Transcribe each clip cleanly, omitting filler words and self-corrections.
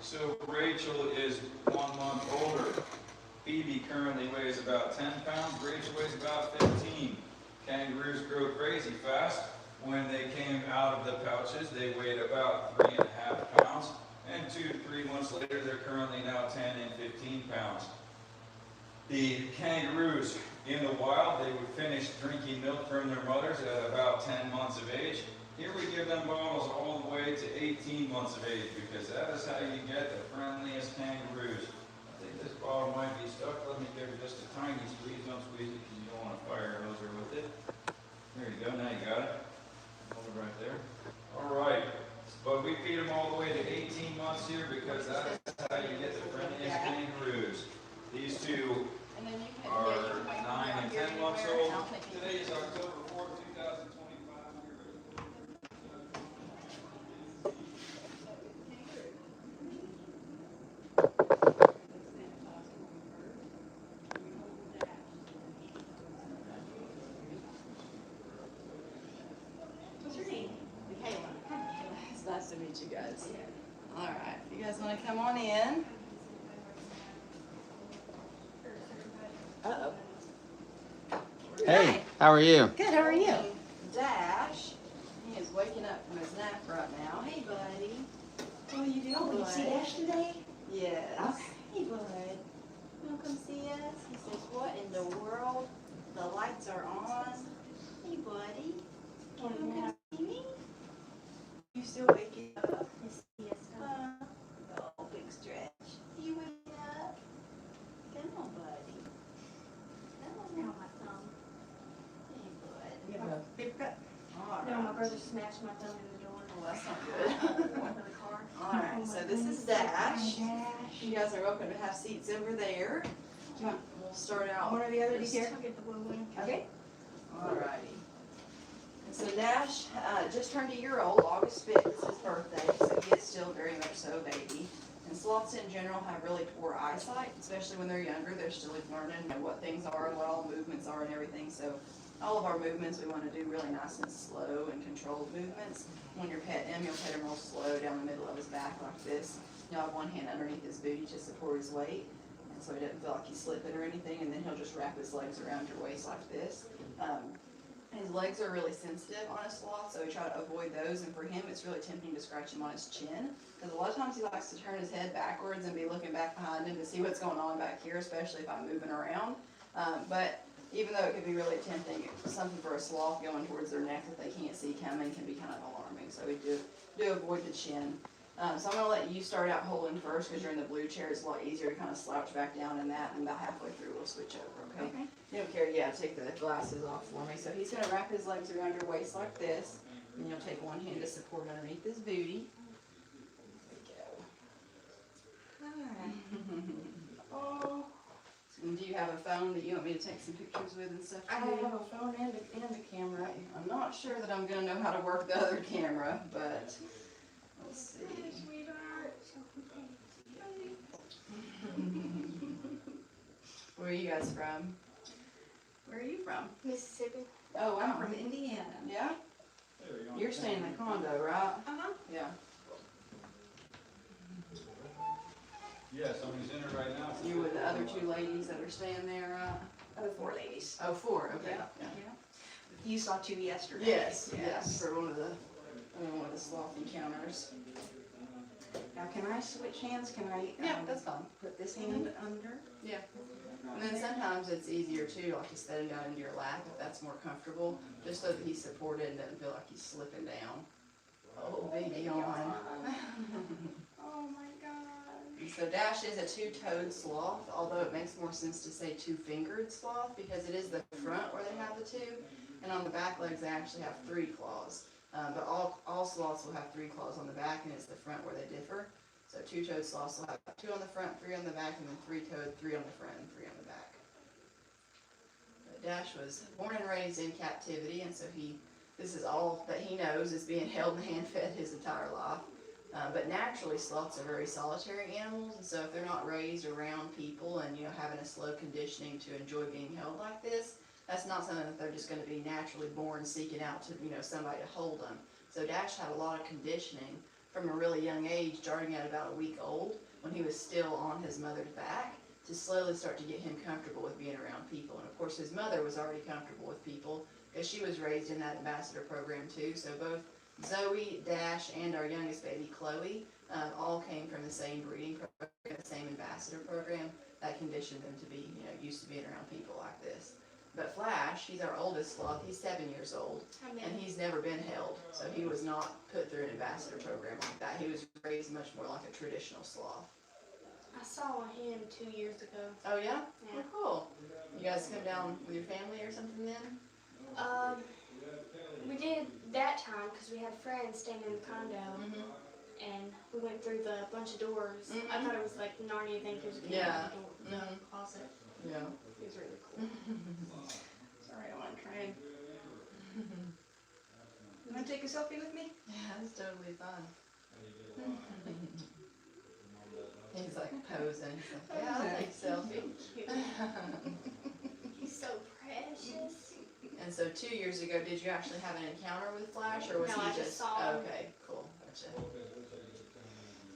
So Rachel is 1 month older. Phoebe currently weighs about 10 pounds. Rachel weighs about 15. Kangaroos grow crazy fast. When they came out of the pouches, they weighed about 3.5 pounds. And 2 to 3 months later, they're currently now 10 and 15 pounds. The kangaroos in the wild, they would finish drinking milk from their mothers at about 10 months of age. Here we give them bottles all the way to 18 months of age because that is how you get the friendliest kangaroos. I think this bottle might be stuck. Let me give it just a tiny squeeze. Don't squeeze it because you don't want to fire a hose with it. There you go. Now you got it. Hold it right there. All right. But we feed them all the way to 18 months here because that is how you get the friendliest kangaroos. These two are 9 and 10 months old. Today is October 4th, 2025. What's your name? Michaela. Hi, Michaela. It's nice to meet you guys. All right, if you guys want to come on in. Uh-oh. Hey, how are you? Good, how are you? Dash, he is waking up from his nap right now. Hey, buddy. What are you doing, Oh, you see bud? Ash today? Yes. Okay. Hey, bud. You want to come see us? He says, what in the world? The lights are on. Hey, buddy. You want to come see me? You still waking up? Yes. Oh, big stretch. You waking up? Come on, buddy. Come Now on. my thumb. Hey, bud. You have a paper cut? All No, my right. brother smashed my thumb in the door. Well, that's not good. Went to the car. All right, Oh, so my this is goodness. Dash. Dash. You guys are welcome to have seats over there. We'll start out. One or the other, do you just- care? I'll get the blue one. Okay. Alrighty. So Dash just turned a year old. August 5th is his birthday, so he is still very much so a baby. And sloths in general have really poor eyesight, especially when they're younger. They're still learning what things are and what all movements are and everything. So all of our movements we want to do really nice and slow and controlled movements. When you're petting him, you'll pet him real slow down the middle of his back like this. You'll have one hand underneath his booty to support his weight, and so he doesn't feel like he's slipping or anything. And then he'll just wrap his legs around your waist like this. His legs are really sensitive on a sloth, so we try to avoid those. And for him, it's really tempting to scratch him on his chin, because a lot of times he likes to turn his head backwards and be looking back behind him to see what's going on back here, especially if I'm moving around. But even though it could be really tempting, something for a sloth going towards their neck that they can't see coming can be kind of alarming. So we do avoid the chin. So I'm going to let you start out holding first, because you're in the blue chair. It's a lot easier to kind of slouch back down in that, and about halfway through we'll switch over, okay? You don't care, yeah, take the glasses off for me. So he's going to wrap his legs around your waist like this, and you'll take one hand to support underneath his booty. There we go. Oh, And do you have a phone that you want me to take some pictures with and stuff too? I have a phone and a camera. Right. I'm not sure that I'm going to know how to work the other camera, but let's see. Sweetheart. Where are you guys from? Where are you from? Mississippi. Oh, wow. I'm from Indiana. Yeah? There you go. You're staying in the condo, right? Uh-huh. Yeah. Yeah, somebody's in it right now. You with the other two ladies that are staying there, right? Other 4 ladies. Oh, 4, okay. Yeah. You saw 2 yesterday. Yes, yes, for one of the sloth encounters. Now, can I switch hands? Can I? Yeah, that's fine. Put this hand under. Yeah. And then sometimes it's easier too, like to set him down into your lap if that's more comfortable, just so that he's supported and doesn't feel like he's slipping down. Oh, baby yawn. Oh my God. So Dash is a 2-toed sloth, although it makes more sense to say 2-fingered sloth because it is the front where they have the 2, and on the back legs they actually have 3 claws. But all sloths will have 3 claws on the back, and it's the front where they differ. So 2-toed sloths will have 2 on the front, 3 on the back, and then 3-toed, 3 on the front and 3 on the back. But Dash was born and raised in captivity, and so this is all that he knows is being held and hand-fed his entire life. But naturally, sloths are very solitary animals, and so if they're not raised around people and having a slow conditioning to enjoy being held like this, that's not something that they're just going to be naturally born seeking out to somebody to hold them. So Dash had a lot of conditioning from a really young age, starting at about a week old, when he was still on his mother's back, to slowly start to get him comfortable with being around people. And of course, his mother was already comfortable with people because she was raised in that ambassador program too. So both Zoe, Dash, and our youngest baby, Chloe, all came from the same breeding program, the same ambassador program that conditioned them to be, used to being around people like this. But Flash, he's our oldest sloth, he's 7 years old, and he's never been held. So he was not put through an ambassador program like that. He was raised much more like a traditional sloth. I saw him 2 years ago. Oh yeah? Yeah. Oh, cool. You guys come down with your family or something then? We did that time because we had friends staying in the condo, and we went through the bunch of doors. I thought it was like Narnia Adventures of Yeah. the closet. Yeah. It was really cool. Sorry, I want to try and. You want to take a selfie with me? Yeah, it's totally fun. He's like posing. He's like, yeah, I'll take a selfie. He's so precious. And so 2 years ago, did you actually have an encounter with Flash, or was No, he I just saw him. Okay, cool, gotcha.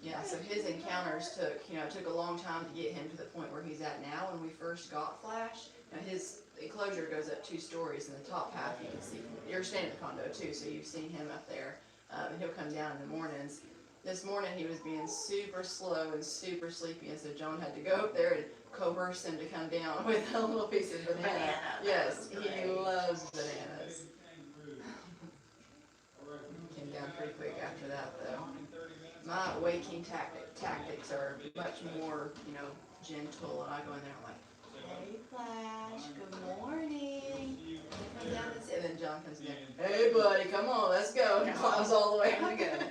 Yeah, so his encounters took a long time to get him to the point where he's at now. When we first got Flash, his enclosure goes up 2 stories, and the top half you can see. You're staying in the condo too, so you've seen him up there. And he'll come down in the mornings. This morning he was being super slow and super sleepy, and so John had to go up there and coerce him to come down with a little piece of banana. Yes, he loves bananas. Came down pretty quick after that though. My waking tactics are much more, gentle, and I go in there like, hey Flash, good morning. And down and then John comes in there, hey buddy, come on, let's go, and climbs all the way up.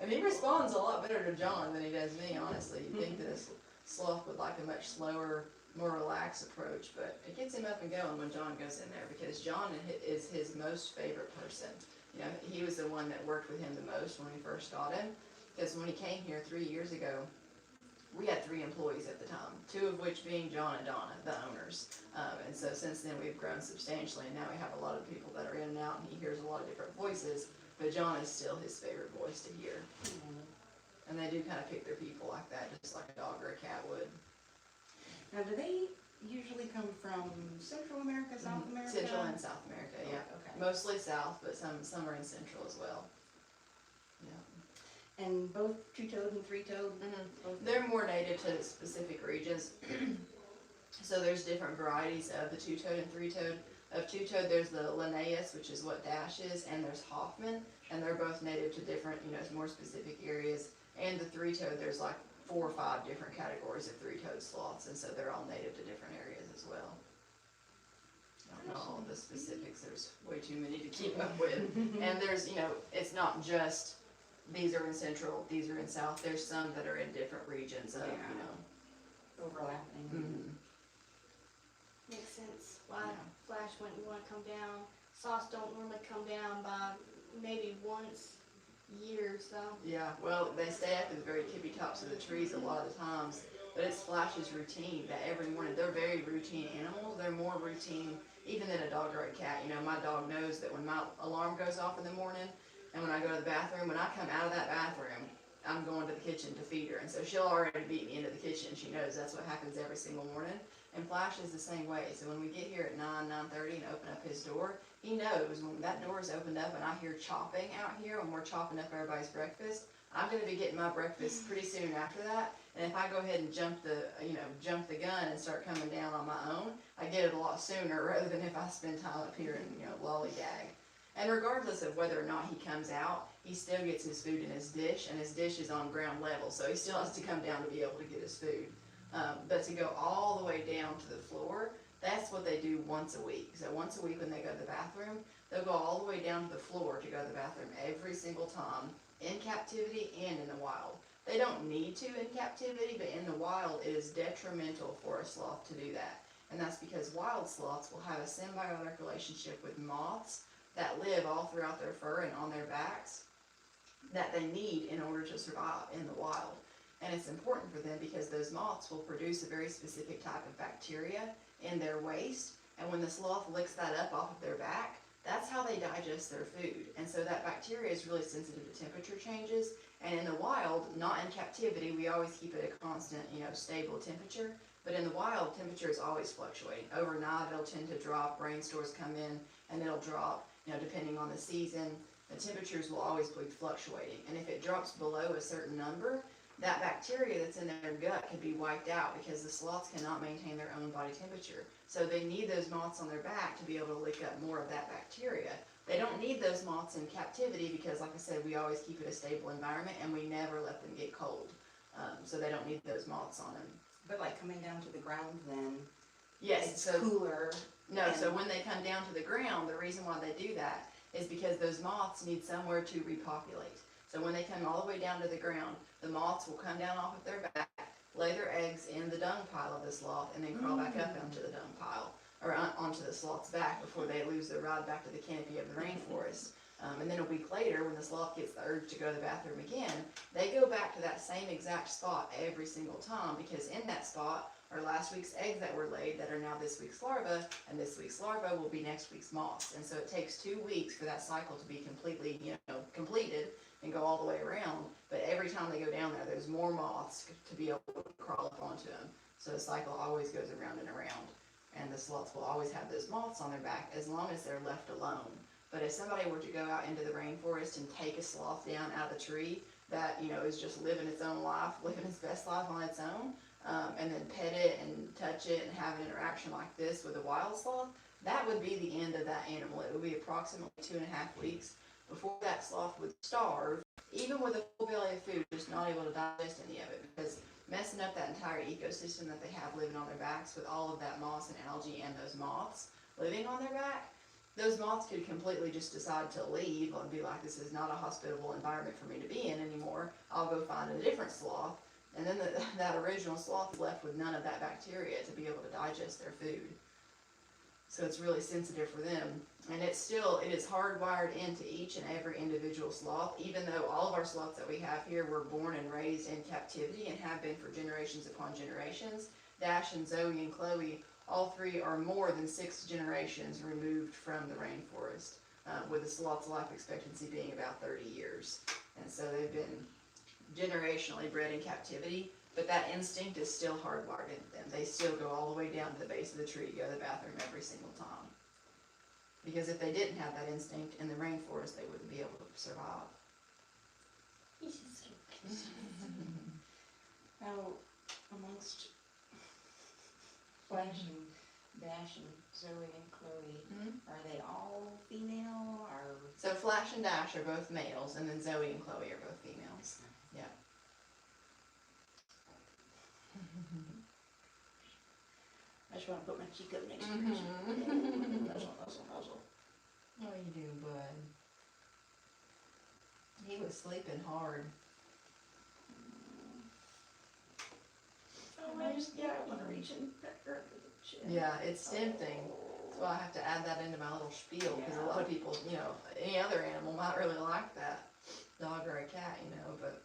And he responds a lot better to John than he does me, honestly. You'd think that a sloth would like a much slower, more relaxed approach, but it gets him up and going when John goes in there, because John is his most favorite person. He was the one that worked with him the most when we first got him, because when he came here 3 years ago, we had 3 employees at the time, 2 of which being John and Donna, the owners. And so since then we've grown substantially, and now we have a lot of people that are in and out, and he hears a lot of different voices. But John is still his favorite voice to hear. And they do kind of pick their people like that, just like a dog or a cat would. Now, do they usually come from Central America, South America? Central and South America, yeah. Okay. Mostly South, but some are in Central as well. Yeah. And both two-toed and three-toed? Both? They're more native to specific regions. So there's different varieties of the two-toed and three-toed. Of two-toed, there's the Linnaeus, which is what Dash is, and there's Hoffman, and they're both native to different, more specific areas. And the three-toed, there's like 4 or 5 different categories of three-toed sloths, and so they're all native to different areas as well. I don't know all the specifics, there's way too many to keep up with. And there's, it's not just, these are in Central, these are in South, there's some that are in different regions of, Overlapping. Makes sense. Why Flash wouldn't want to come down. Sloths don't normally come down by maybe once a year, so. Yeah, well, they stay up in the very tippy tops of the trees a lot of the times, but it's Flash's routine that every morning, they're very routine animals. They're more routine even than a dog or a cat. My dog knows that when my alarm goes off in the morning, and when I go to the bathroom, when I come out of that bathroom, I'm going to the kitchen to feed her, and so she'll already beat me into the kitchen. She knows that's what happens every single morning. And Flash is the same way. So when we get here at 9:30 and open up his door, he knows when that door is opened up and I hear chopping out here when we're chopping up everybody's breakfast, I'm going to be getting my breakfast pretty soon after that. And if I go ahead and jump the gun and start coming down on my own, I get it a lot sooner rather than if I spend time up here and lollygag. And regardless of whether or not he comes out, he still gets his food in his dish, and his dish is on ground level, so he still has to come down to be able to get his food. But to go all the way down to the floor, that's what they do once a week. So once a week when they go to the bathroom, they'll go all the way down to the floor to go to the bathroom every single time, in captivity and in the wild. They don't need to in captivity, but in the wild it is detrimental for a sloth to do that. And that's because wild sloths will have a symbiotic relationship with moths that live all throughout their fur and on their backs that they need in order to survive in the wild. And it's important for them because those moths will produce a very specific type of bacteria in their waste, and when the sloth licks that up off of their back, that's how they digest their food. And so that bacteria is really sensitive to temperature changes, And in the wild, not in captivity, we always keep it a constant, stable temperature. But in the wild, temperature is always fluctuating. Overnight, it'll tend to drop, rain stores come in, and it'll drop, depending on the season. The temperatures will always be fluctuating. And if it drops below a certain number, that bacteria that's in their gut can be wiped out because the sloths cannot maintain their own body temperature. So they need those moths on their back to be able to lick up more of that bacteria. They don't need those moths in captivity because, like I said, we always keep it a stable environment and we never let them get cold. So they don't need those moths on them. But like coming down to the ground then, Yes, it's so cooler. no, and- so when they come down to the ground, the reason why they do that is because those moths need somewhere to repopulate. So when they come all the way down to the ground, the moths will come down off of their back, lay their eggs in the dung pile of the sloth, and then crawl back up onto the dung pile, or onto the sloth's back before they lose their ride back to the canopy of the rainforest. And then a week later, when the sloth gets the urge to go to the bathroom again, they go back to that same exact spot every single time, because in that spot are last week's eggs that were laid that are now this week's larva, and this week's larva will be next week's moths. And so it takes 2 weeks for that cycle to be completely, completed and go all the way around. But every time they go down there, there's more moths to be able to crawl up onto them. So the cycle always goes around and around. And the sloths will always have those moths on their back as long as they're left alone. But if somebody were to go out into the rainforest and take a sloth down out of the tree that, is just living its own life, living its best life on its own, and then pet it and touch it and have an interaction like this with a wild sloth, that would be the end of that animal. It would be approximately 2.5 weeks before that sloth would starve, even with a full belly of food, just not able to digest any of it, because messing up that entire ecosystem that they have living on their backs with all of that moss and algae and those moths living on their back, those moths could completely just decide to leave and be like, this is not a hospitable environment for me to be in anymore. I'll go find a different sloth. And then that original sloth is left with none of that bacteria to be able to digest their food. So it's really sensitive for them. And it is hardwired into each and every individual sloth, even though all of our sloths that we have here were born and raised in captivity and have been for generations upon generations. Dash and Zoe and Chloe, all three are more than 6 generations removed from the rainforest, with the sloth's life expectancy being about 30 years. And so they've been generationally bred in captivity, but that instinct is still hardwired into them. They still go all the way down to the base of the tree to go to the bathroom every single time. Because if they didn't have that instinct in the rainforest, they wouldn't be able to survive. He's just so Now, amongst Flash and Dash and Zoe and Chloe, are they all female, or? So Flash and Dash are both males, and then Zoe and Chloe are both females. Yeah. I just want to put my cheek up next to yours. Nuzzle. What are you doing, bud? He was sleeping hard. Oh, I want to reach and pet her under the chin. Yeah, it's tempting. That's why I have to add that into my little spiel, because a lot of people, any other animal might really like that. Dog or a cat, but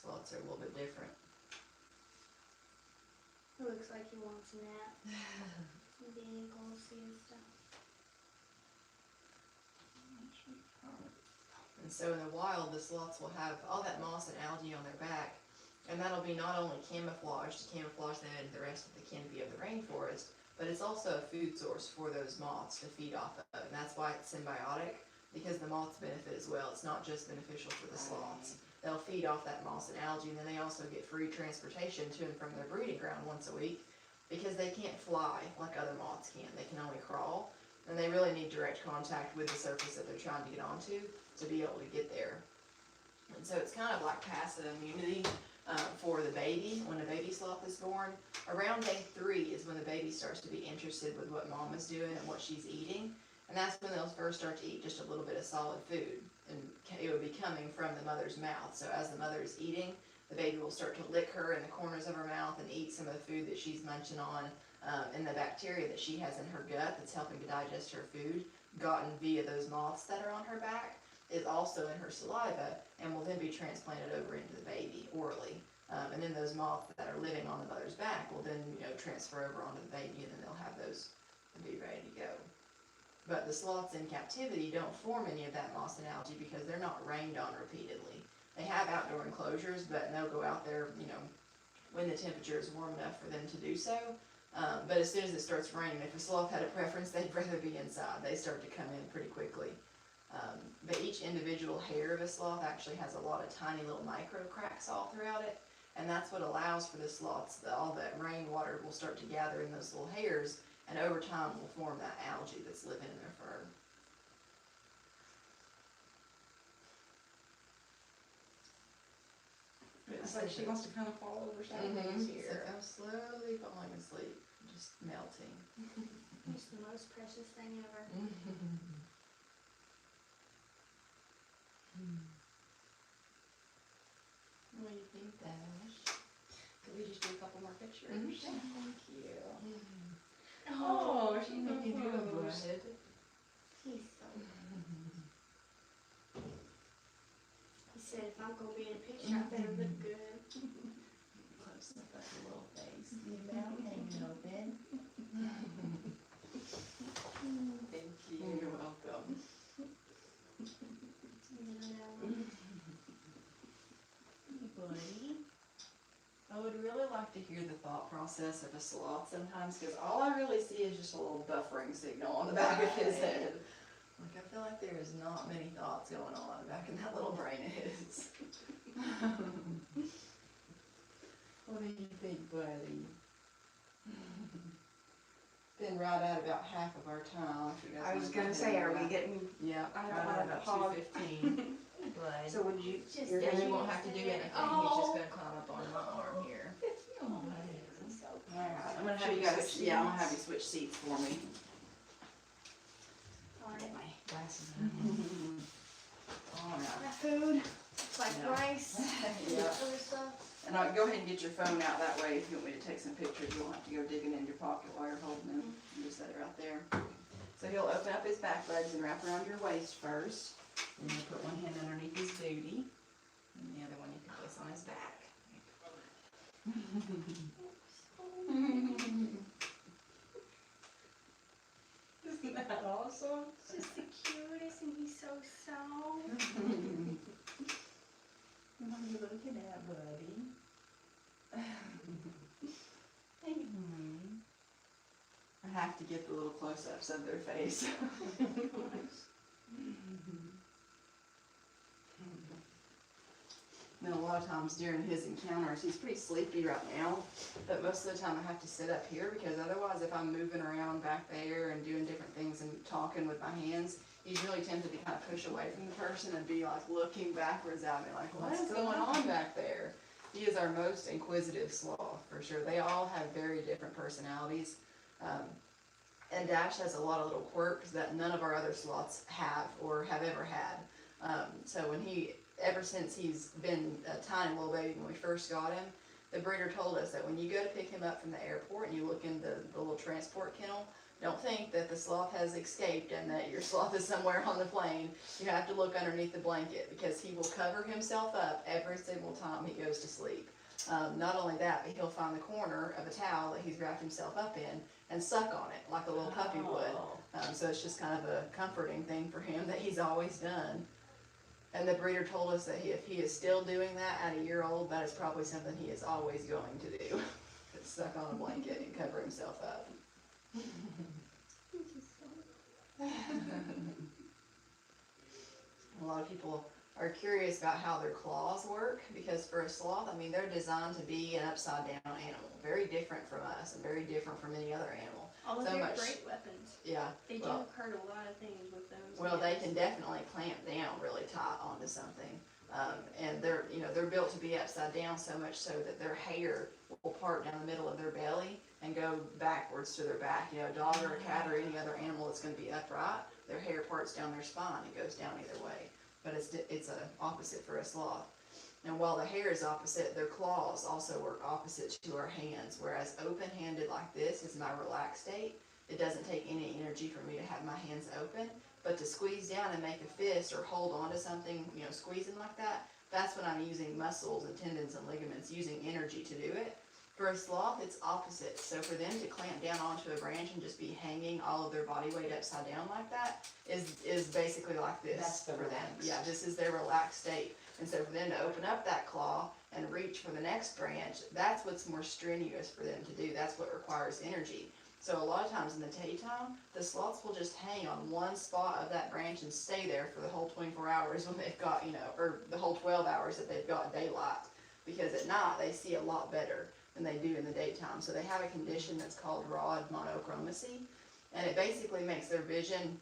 sloths are a little bit different. It looks like he wants a nap. The ankles and stuff. And so in the wild, the sloths will have all that moss and algae on their back, and that'll be not only camouflage to camouflage them into the rest of the canopy of the rainforest, but it's also a food source for those moths to feed off of, and that's why it's symbiotic, because the moths benefit as well. It's not just beneficial for the sloths. They'll feed off that moss and algae, and then they also get free transportation to and from their breeding ground once a week, because they can't fly like other moths can. They can only crawl, and they really need direct contact with the surface that they're trying to get onto to be able to get there. And so it's kind of like passive immunity for the baby. When a baby sloth is born, around day 3 is when the baby starts to be interested with what mom is doing and what she's eating. And that's when they'll first start to eat just a little bit of solid food. And it would be coming from the mother's mouth. So as the mother is eating, the baby will start to lick her in the corners of her mouth and eat some of the food that she's munching on. And the bacteria that she has in her gut that's helping to digest her food, gotten via those moths that are on her back, is also in her saliva and will then be transplanted over into the baby orally. And then those moths that are living on the mother's back will then, transfer over onto the baby, and then they'll have those to be ready to go. But the sloths in captivity don't form any of that moss and algae because they're not rained on repeatedly. They have outdoor enclosures, but they'll go out there, when the temperature is warm enough for them to do so. But as soon as it starts raining, if a sloth had a preference, they'd rather be inside. They start to come in pretty quickly. But each individual hair of a sloth actually has a lot of tiny little micro cracks all throughout it. And that's what allows for the sloths, all that rainwater will start to gather in those little hairs, and over time will form that algae that's living in their fur. It's like she wants to kind of fall over sideways So here. I'm slowly falling asleep, just melting. It's the most precious thing ever. What do you think, Dash? Could we just do a couple more pictures? Mhm. Thank you. Oh, she made me do a Oh. bud. He's so. He said, if I'm gonna be in a picture, I better look good. Close up that little face, the mouth hanging open. Thank you. You're welcome. Buddy. I would really like to hear the thought process of a sloth sometimes, because all I really see is just a little buffering signal on the back of his head. Like, I feel like there is not many thoughts going on back in that little brain of his. What do you think, buddy? Been right at about half of our time. If you guys I was wanna gonna go say, ahead are and we getting, Yeah, I don't right wanna at about hog. 2:15. But so would you, Just you're yeah, gonna, you won't have to do anything. He's just gonna climb up on my arm here. alright, I'm gonna have you guys. Yeah, I'm gonna have you switch seats for me. Alright. get my glasses All right. My food, like Yeah. rice, Yeah. other stuff. And I'll go ahead and get your phone out that way. If you want me to take some pictures, you won't have to go digging in your pocket while you're holding them. You just set it right there. So he'll open up his back legs and wrap around your waist first. And you'll put one hand underneath his booty, and the other one you can place on his back. Isn't that awesome? He's just the cutest and he's so soft. What are you looking at, buddy? Hey, honey. I have to get the little close-ups of their face. And a lot of times during his encounters, he's pretty sleepy right now, but most of the time I have to sit up here because otherwise if I'm moving around back there and doing different things and talking with my hands, he's really tempted to kind of push away from the person and be like looking backwards at me like, what is going on back there? He is our most inquisitive sloth, for sure. They all have very different personalities. And Dash has a lot of little quirks that none of our other sloths have or have ever had. So ever since he's been a tiny little baby when we first got him, the breeder told us that when you go to pick him up from the airport and you look in the little transport kennel, don't think that the sloth has escaped and that your sloth is somewhere on the plane. You have to look underneath the blanket because he will cover himself up every single time he goes to sleep. Not only that, but he'll find the corner of a towel that he's wrapped himself up in and suck on it like a little puppy would. So it's just kind of a comforting thing for him that he's always done. And the breeder told us that if he is still doing that at a year old, that is probably something he is always going to do. Suck on a blanket and cover himself up. A lot of people are curious about how their claws work because for a sloth, I mean, they're designed to be an upside down animal. Very different from us and very different from any other animal. All of So their much- great weapons. Yeah. They do well, hurt a lot of things with those. Well, they hands. can definitely clamp down really tight onto something. And they're built to be upside down so much so that their hair will part down the middle of their belly and go backwards to their back. You know, a dog or a cat or any other animal that's going to be upright, their hair parts down their spine and goes down either way. But it's a opposite for a sloth. And while the hair is opposite, their claws also work opposite to our hands. Whereas open-handed like this is my relaxed state. It doesn't take any energy for me to have my hands open. But to squeeze down and make a fist or hold on to something, you know, squeezing like that, that's when I'm using muscles and tendons and ligaments, using energy to do it. For a sloth, it's opposite. So for them to clamp down onto a branch and just be hanging all of their body weight upside down like that is basically like this That's the for them. relaxed. Yeah, this is their relaxed state. And so for them to open up that claw and reach for the next branch, that's what's more strenuous for them to do. That's what requires energy. So a lot of times in the daytime, the sloths will just hang on one spot of that branch and stay there for the whole 24 hours when they've got, or the whole 12 hours that they've got daylight. Because at night, they see a lot better than they do in the daytime. So they have a condition that's called rod monochromacy, and it basically makes their vision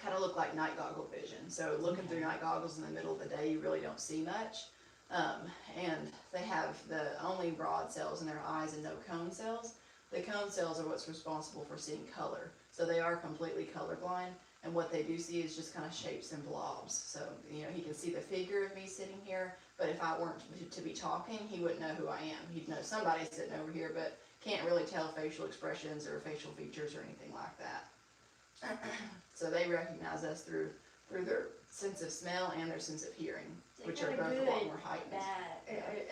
kind of look like night goggle vision. So looking through night goggles in the middle of the day, you really don't see much. And they have the only rod cells in their eyes and no cone cells. The cone cells are what's responsible for seeing color. So they are completely colorblind, and what they do see is just kind of shapes and blobs. So, he can see the figure of me sitting here, but if I weren't to be talking, he wouldn't know who I am. He'd know somebody's sitting over here, but can't really tell facial expressions or facial features or anything like that. So they recognize us through their sense of smell and their sense of hearing, which are both a lot more heightened.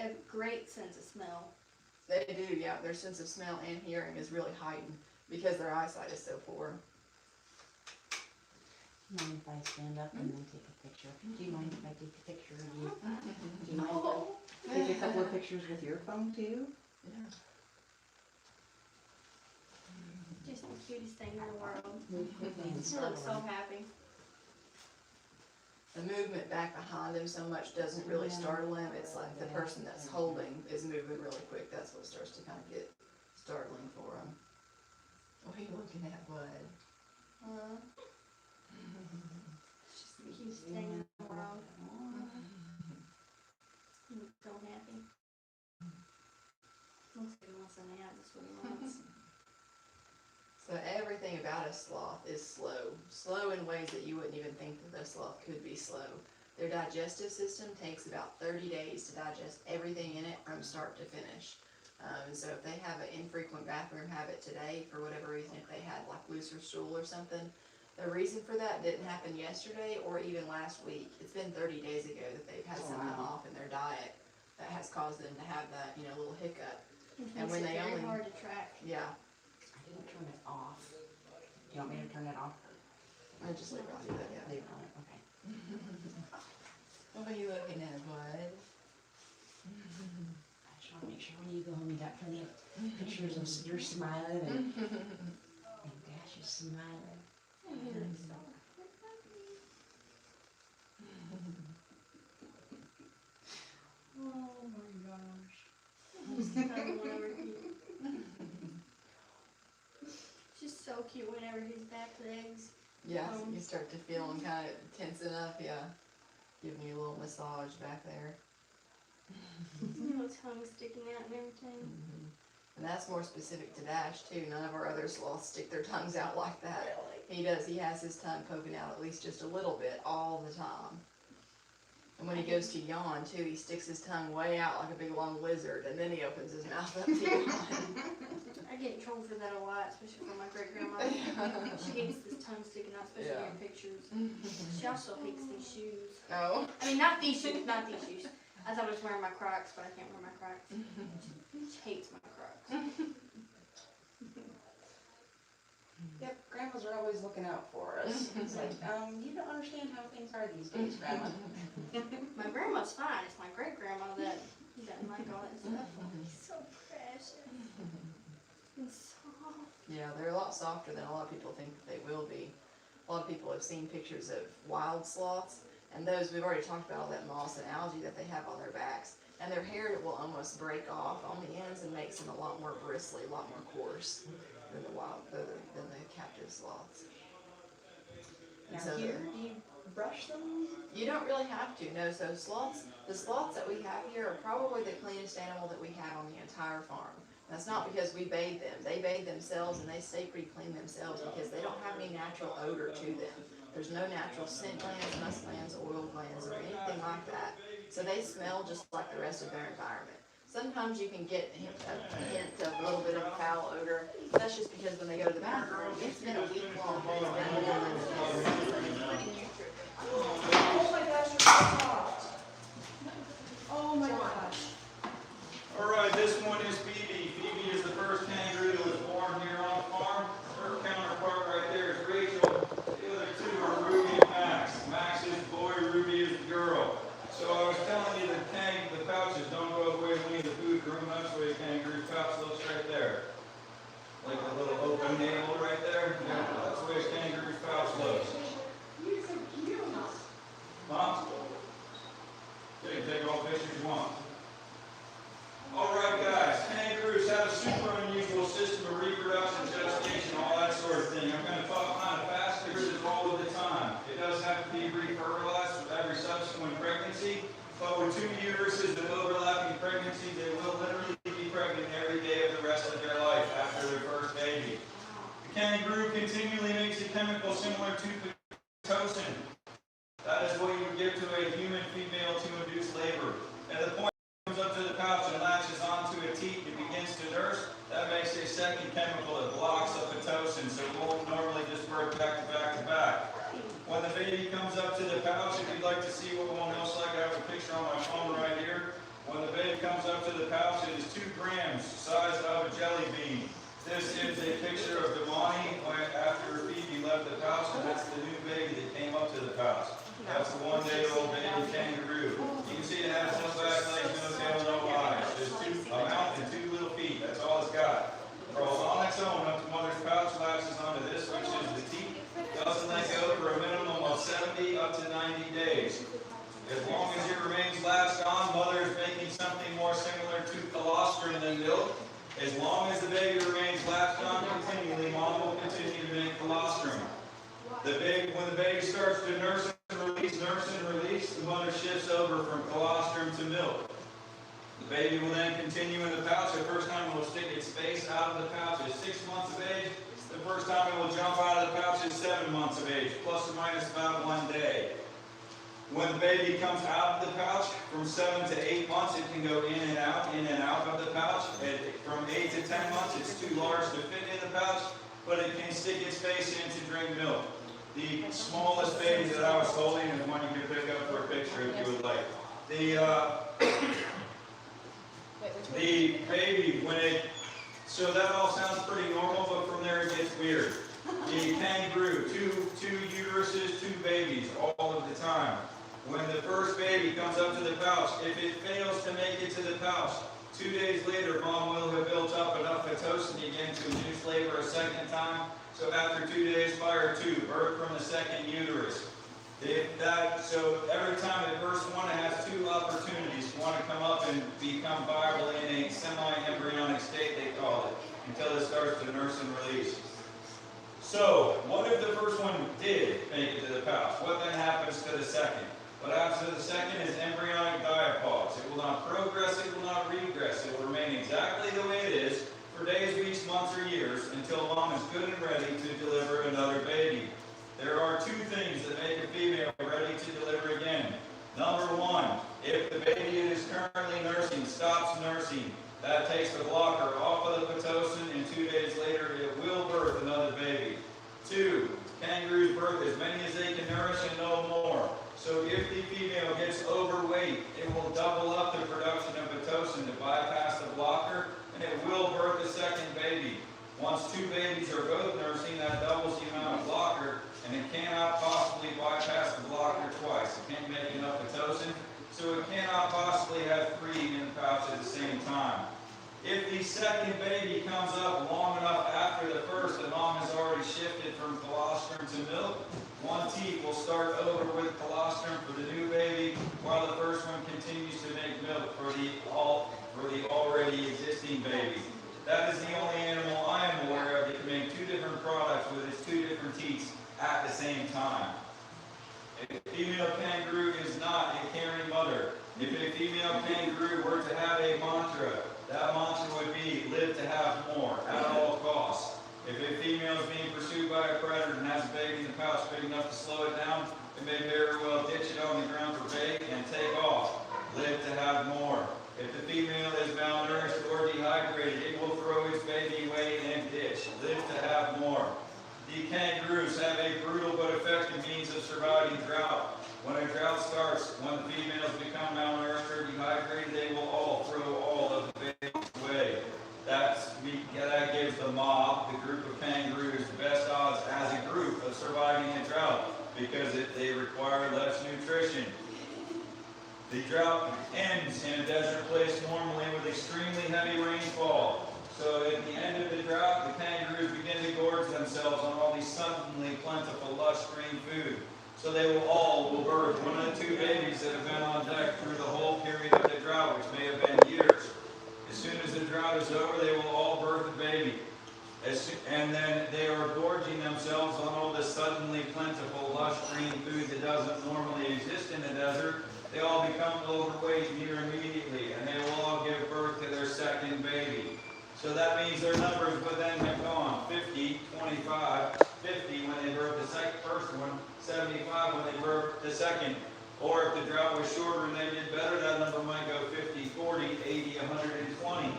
A great sense of smell. They do, yeah. Their sense of smell and hearing is really heightened because their eyesight is so poor. Mind if I stand up and then take a picture? Do you mind if I take a picture of you? Do you mind if I take a couple of pictures with your phone too? Yeah. Just the cutest thing in the world. Move quickly and He startle looks so them. happy. The movement back behind him so much doesn't really startle him. It's like the person that's holding is moving really quick. That's what starts to kind of get startling for him. What are you looking at, bud? Just the cutest thing in the world. He looks so happy. Looks like he wants a nap. That's what he wants. So everything about a sloth is slow. Slow in ways that you wouldn't even think that a sloth could be slow. Their digestive system takes about 30 days to digest everything in it from start to finish. And so if they have an infrequent bathroom habit today, for whatever reason, if they had like looser stool or something, the reason for that didn't happen yesterday or even last week. It's been 30 days ago that they've had something off in their diet that has caused them to have that, little hiccup. And when it's they very only- hard to track. Yeah, I didn't turn it off. Do you want me to turn it off? I just leave it like that, yeah. Leave it on, okay. What are you looking at, bud? I just want to make sure when you go home you got plenty of pictures of your smiling and Dash is smiling. And he looks so Oh my gosh. Just cuddle whenever she's so cute whenever his back legs. Yeah, so you start to feel him kind of tensing up, yeah. Giving you a little massage back there. Tongue sticking out and everything. And that's more specific to Dash too. None of our other sloths stick their tongues out like that. He does. He has his tongue poking out at least just a little bit all the time. And when he goes to yawn too, he sticks his tongue way out like a big long lizard, and then he opens his mouth up to yawn. I get in trouble for that a lot, especially from my great grandma. She hates this tongue sticking out, especially in pictures. She also hates these shoes. Oh. I mean, not these shoes, not these shoes. I thought I was wearing my Crocs, but I can't wear my Crocs. She hates my Crocs. Yep, grandmas are always looking out for us. It's like, you don't understand how things are these days, grandma. My grandma's fine. It's my great grandma that doesn't like all that stuff. He's so precious. And soft. Yeah, they're a lot softer than a lot of people think that they will be. A lot of people have seen pictures of wild sloths, and those, we've already talked about all that moss and algae that they have on their backs. And their hair will almost break off on the ends and makes them a lot more bristly, a lot more coarse than the captive sloths. Now So here, do you brush them? you don't really have to, no. So the sloths that we have here are probably the cleanest animal that we have on the entire farm. That's not because we bathe them. They bathe themselves and they stay pretty clean themselves because they don't have any natural odor to them. There's no natural scent glands, musk glands, oil glands, or anything like that. So they smell just like the rest of their environment. Sometimes you can get a hint of a little bit of a foul odor. That's just because when they go to the bathroom, it's been a week long. Oh my gosh, you're so soft. Oh my gosh. All right, this one is Phoebe. Phoebe is the first kangaroo that was born here on the farm. Her counterpart right there is Rachel. The other two are Ruby and Max. Max is the boy, Ruby is the girl. So I was telling with 2 uteruses and overlapping pregnancies, they will literally be pregnant every day of the rest of their life after their first baby. The kangaroo continually makes a chemical similar to pitocin. That is what you would give to a human female to induce labor. At the point it comes up to the pouch and latches onto a teat and begins to nurse, that makes a second chemical that blocks the pitocin, so it won't normally just birth back to back to back. When the baby comes up to the pouch, if you'd like to see what one looks like, I have a picture on my phone right here. When the baby comes up to the pouch, it is 2 grams, size of a jelly bean. This is a picture of Damani after Phoebe left the pouch, and that's the new baby that came up to the pouch. That's a 1-day-old baby kangaroo. You can see it has no back legs, no tail, no eyes. There's a mouth and 2 little feet. That's all it's got. Crawls on its own up to mother's pouch, latches onto this, which is the teat. Doesn't let go for a minimum of 70 up to 90 days. As long as it remains latched on, mother is making something more similar to colostrum than milk. As long as the baby remains latched on continually, mom will continue to make colostrum. When the baby starts to nurse and release, the mother shifts over from colostrum to milk. The baby will then continue in the pouch. The first time it will stick its face out of the pouch at 6 months of age. The first time it will jump out of the pouch is 7 months of age, plus or minus about 1 day. When the baby comes out of the pouch, from 7 to 8 months, it can go in and out of the pouch. From 8 to 10 months, it's too large to fit in the pouch, but it can stick its face in to drink milk. The smallest baby that I was holding is one you can pick up for a picture if you would like. The baby, so that all sounds pretty normal, but from there it gets weird. The kangaroo, two uteruses, 2 babies, all of the time. When the first baby comes up to the pouch, if it fails to make it to the pouch, 2 days later, mom will have built up enough pitocin again to induce labor a second time. So after 2 days, fire 2, birth from the second uterus. So every time it bursts one, it has 2 opportunities. One to come up and become viable in a semi-embryonic state, they call it, until it starts to nurse and release. So, what if the first one did make it to the pouch? What then happens to the second? What happens to the second is embryonic diapause. It will not progress, it will not regress. It will remain exactly the way it is for days, weeks, months, or years until mom is good and ready to deliver another baby. There are 2 things that make a female ready to deliver again. Number 1, if the baby it is currently nursing stops nursing, that takes the blocker off of the pitocin, and 2 days later it will birth another baby. 2, kangaroos birth as many as they can nourish and no more. So if the female gets overweight, it will double up the production of pitocin to bypass the blocker, and it will birth a second baby. Once 2 babies are both nursing, that doubles the amount of blocker, and it cannot possibly bypass the blocker twice. It can't make enough pitocin, so it cannot possibly have 3 in the pouch at the same time. If the second baby comes up long enough after the first, and mom has already shifted from colostrum to milk, 1 teat will start over with colostrum for the new baby, while the first one continues to make milk for the already existing baby. That is the only animal I am aware of that can make 2 different products with its 2 different teats at the same time. A female kangaroo is not a caring mother. If a female kangaroo were to have a mantra, that mantra would be, live to have more, at all costs. If a female is being pursued by a predator and has a baby in the pouch big enough to slow it down, it may very well ditch it on the ground for bait and take off. Live to have more. If the female is malnourished or dehydrated, it will throw its baby away and ditch. Live to have more. The kangaroos have a brutal but effective means of surviving drought. When a drought starts, when the females become malnourished or dehydrated, they will all throw all of the babies away. That gives the mob, the group of kangaroos, the best odds as a group of surviving a drought because they require less nutrition. The drought ends in a desert place normally with extremely heavy rainfall. So at the end of the drought, the kangaroos begin to gorge themselves on all these suddenly plentiful, lush green food. So they will birth 1 of the 2 babies that have been on deck through the whole period of the drought, which may have been years. As soon as the drought is over, they will all birth a baby. And then they are gorging themselves on all this suddenly plentiful, lush green food that doesn't normally exist in the desert. they all become overweight near immediately, and they will all give birth to their second baby. So that means their numbers would then have gone 50, 25, 50 when they birthed the first one, 75 when they birthed the second. Or if the drought was shorter and they did better, that number might go 50, 40, 80, 120.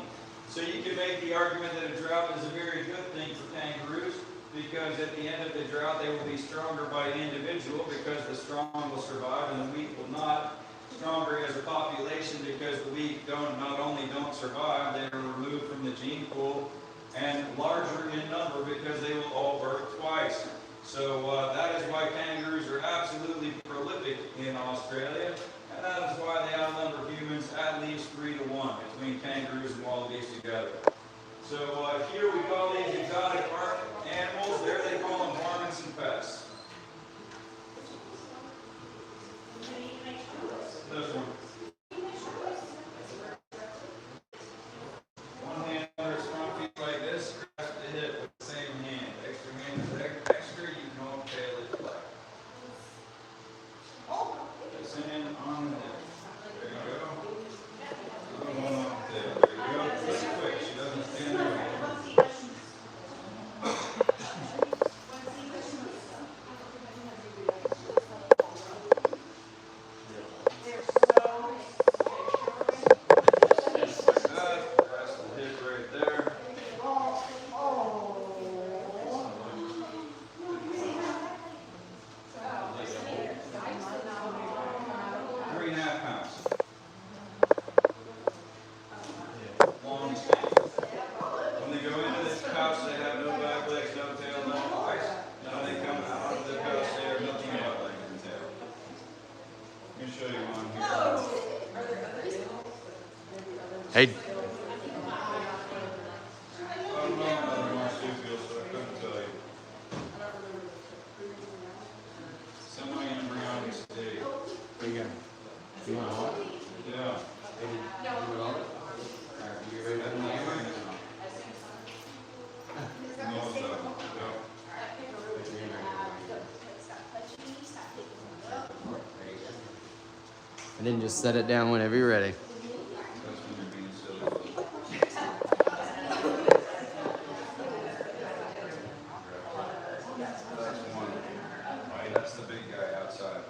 So you can make the argument that a drought is a very good thing for kangaroos, because at the end of the drought they will be stronger by individual, because the strong will survive and the weak will not. Stronger as a population because the weak not only don't survive, they are removed from the gene pool, and larger in number because they will all birth twice. So that is why kangaroos are absolutely prolific in Australia, and that is why they outnumber humans at least 3 to 1 between kangaroos and wallabies together. So here we call these exotic animals. There they call them varmints and pests. This one. One hand under his front feet like this, grasp the hip with the same hand. Extra hand is extra, you can all tail it flat. This hand on the hip. There you go. Other one on the tail. There you go. Just quick, she doesn't stand there. Hey. Semi-embryonic state. There you go. You want to hold it? Yeah. You want to hold it? All right, you ready to open the camera? No, it's up. And then just set it down whenever you're ready. That's when you're being silly. That's one. Right, that's the big guy outside.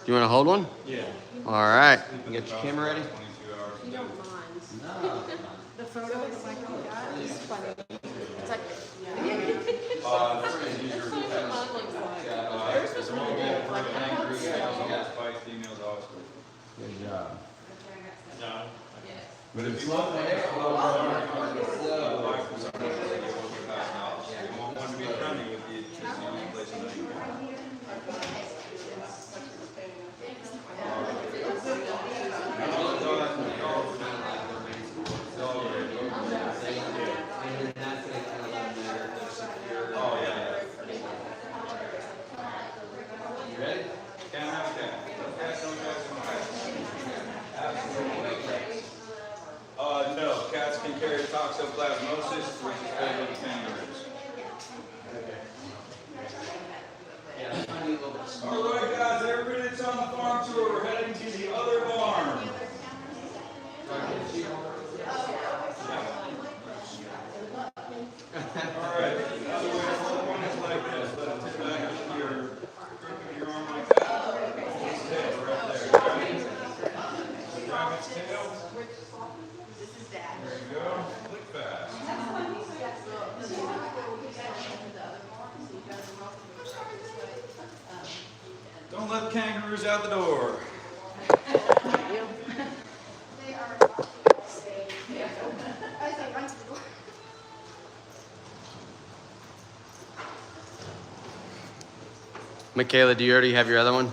Do you want to hold one? Yeah. All right. You get your camera ready? You don't mind. No. The photo that Michael got is funny. It's like, Good job. No. But if you want to no, cats can carry toxoplasmosis, which is fatal to kangaroos. All right, guys, everybody that's on the farm tour, we're heading to the other barn. All right, the other way to hold one is like this. Let it tip back up your crook of your arm like that. Its tail right there. Grab its tail. There you go. Click fast. Don't let the kangaroos out the door. Michaela, do you already have your other one?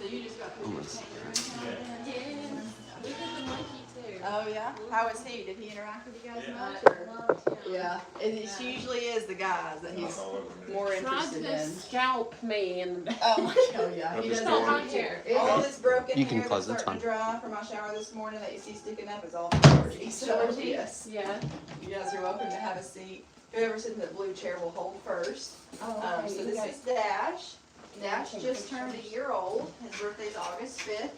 So you just got through your kangaroo town then? Yes. We did the monkey too. Oh, yeah? How was he? Did he interact with you guys much? Loved him. Yeah, it usually is the guys that he's more Tried interested to in. scalp me and Oh my god, yeah, he doesn't stole my want hair. to. All this broken You can hair close, that's that's starting to dry from my shower this morning that you see sticking up is all from Georgie. So, Georgie? yes, yeah. you guys are welcome to have a seat. Whoever's sitting in the blue chair will hold first. Oh, So this is Dash. Dash just turned a year old. His birthday's August 5th.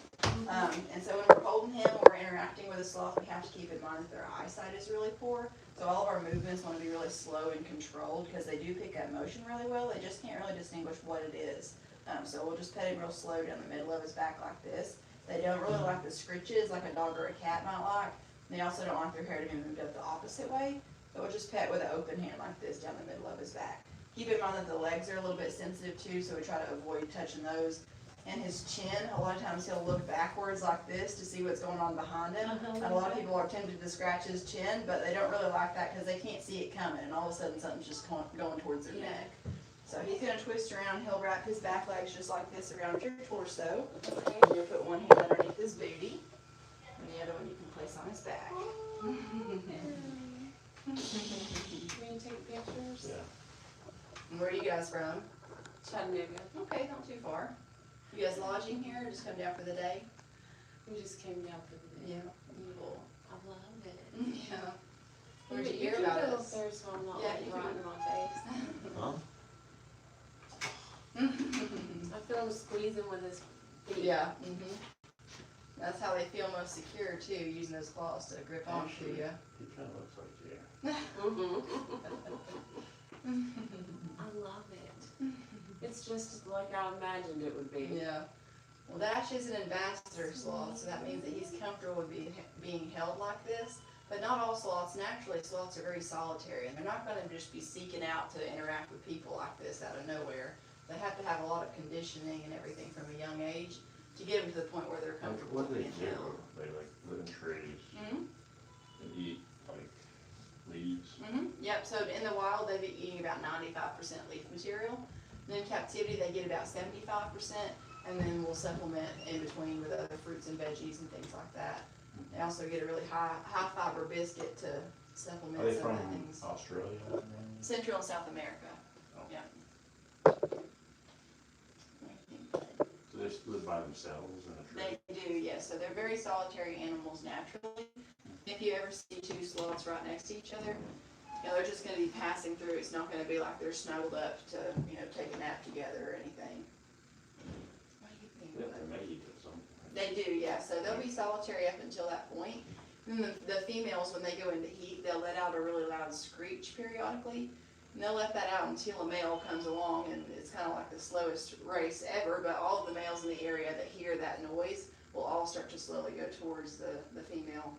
And so when we're holding him, when we're interacting with a sloth, we have to keep in mind that their eyesight is really poor. So all of our movements want to be really slow and controlled because they do pick up motion really well. They just can't really distinguish what it is. So we'll just pet him real slow down the middle of his back like this. They don't really like the scritches like a dog or a cat might like. They also don't like their hair to be moved up the opposite way. So we'll just pet with an open hand like this down the middle of his back. Keep in mind that the legs are a little bit sensitive too, so we try to avoid touching those. And his chin, a lot of times he'll look backwards like this to see what's going on behind him. And a lot of people are tempted to scratch his chin, but they don't really like that because they can't see it coming, and all of a sudden something's just going towards their neck. So he's gonna twist around, he'll wrap his back legs just like this around your torso. And you'll put one hand underneath his booty, and the other one you can place on his back. Can you take pictures? And where are you guys from? Chattanooga. Okay, not too far. You guys lodging here or just come down for the day? We just came down for the day. Cool. I love it. Yeah. Where'd you You hear can about go up us? there so I'm not Yeah, like you right can. in my face. I feel him squeezing with his feet. Yeah. That's how they feel most secure too, using those claws to grip onto you. He kinda looks like you. I love it. It's just like I imagined it would be. Yeah. Well, Dash is an ambassador sloth, so that means that he's comfortable with being held like this. But not all sloths. Naturally, sloths are very solitary, and they're not going to just be seeking out to interact with people like this out of nowhere. They have to have a lot of conditioning and everything from a young age to get them to the point where they're comfortable What do they being do? held. They like live in trees Mhm. and eat like leaves. Yep, so in the wild, they'd be eating about 95% leaf material. And in captivity, they get about 75%, and then we'll supplement in between with other fruits and veggies and things like that. They also get a really high fiber biscuit to Are supplement they some from of the things. Australia? Central and South America. Oh. Yeah. So they just live by themselves in a tree? They do, yes. So they're very solitary animals naturally. If you ever see two sloths right next to each other, they're just going to be passing through. It's not going to be like they're snuggled up to, take a nap together or anything. What do you think? They have to mate or something. They do, yeah. So they'll be solitary up until that point. And the females, when they go into heat, they'll let out a really loud screech periodically. And they'll let that out until a male comes along, and it's kind of like the slowest race ever. But all of the males in the area that hear that noise will all start to slowly go towards the female.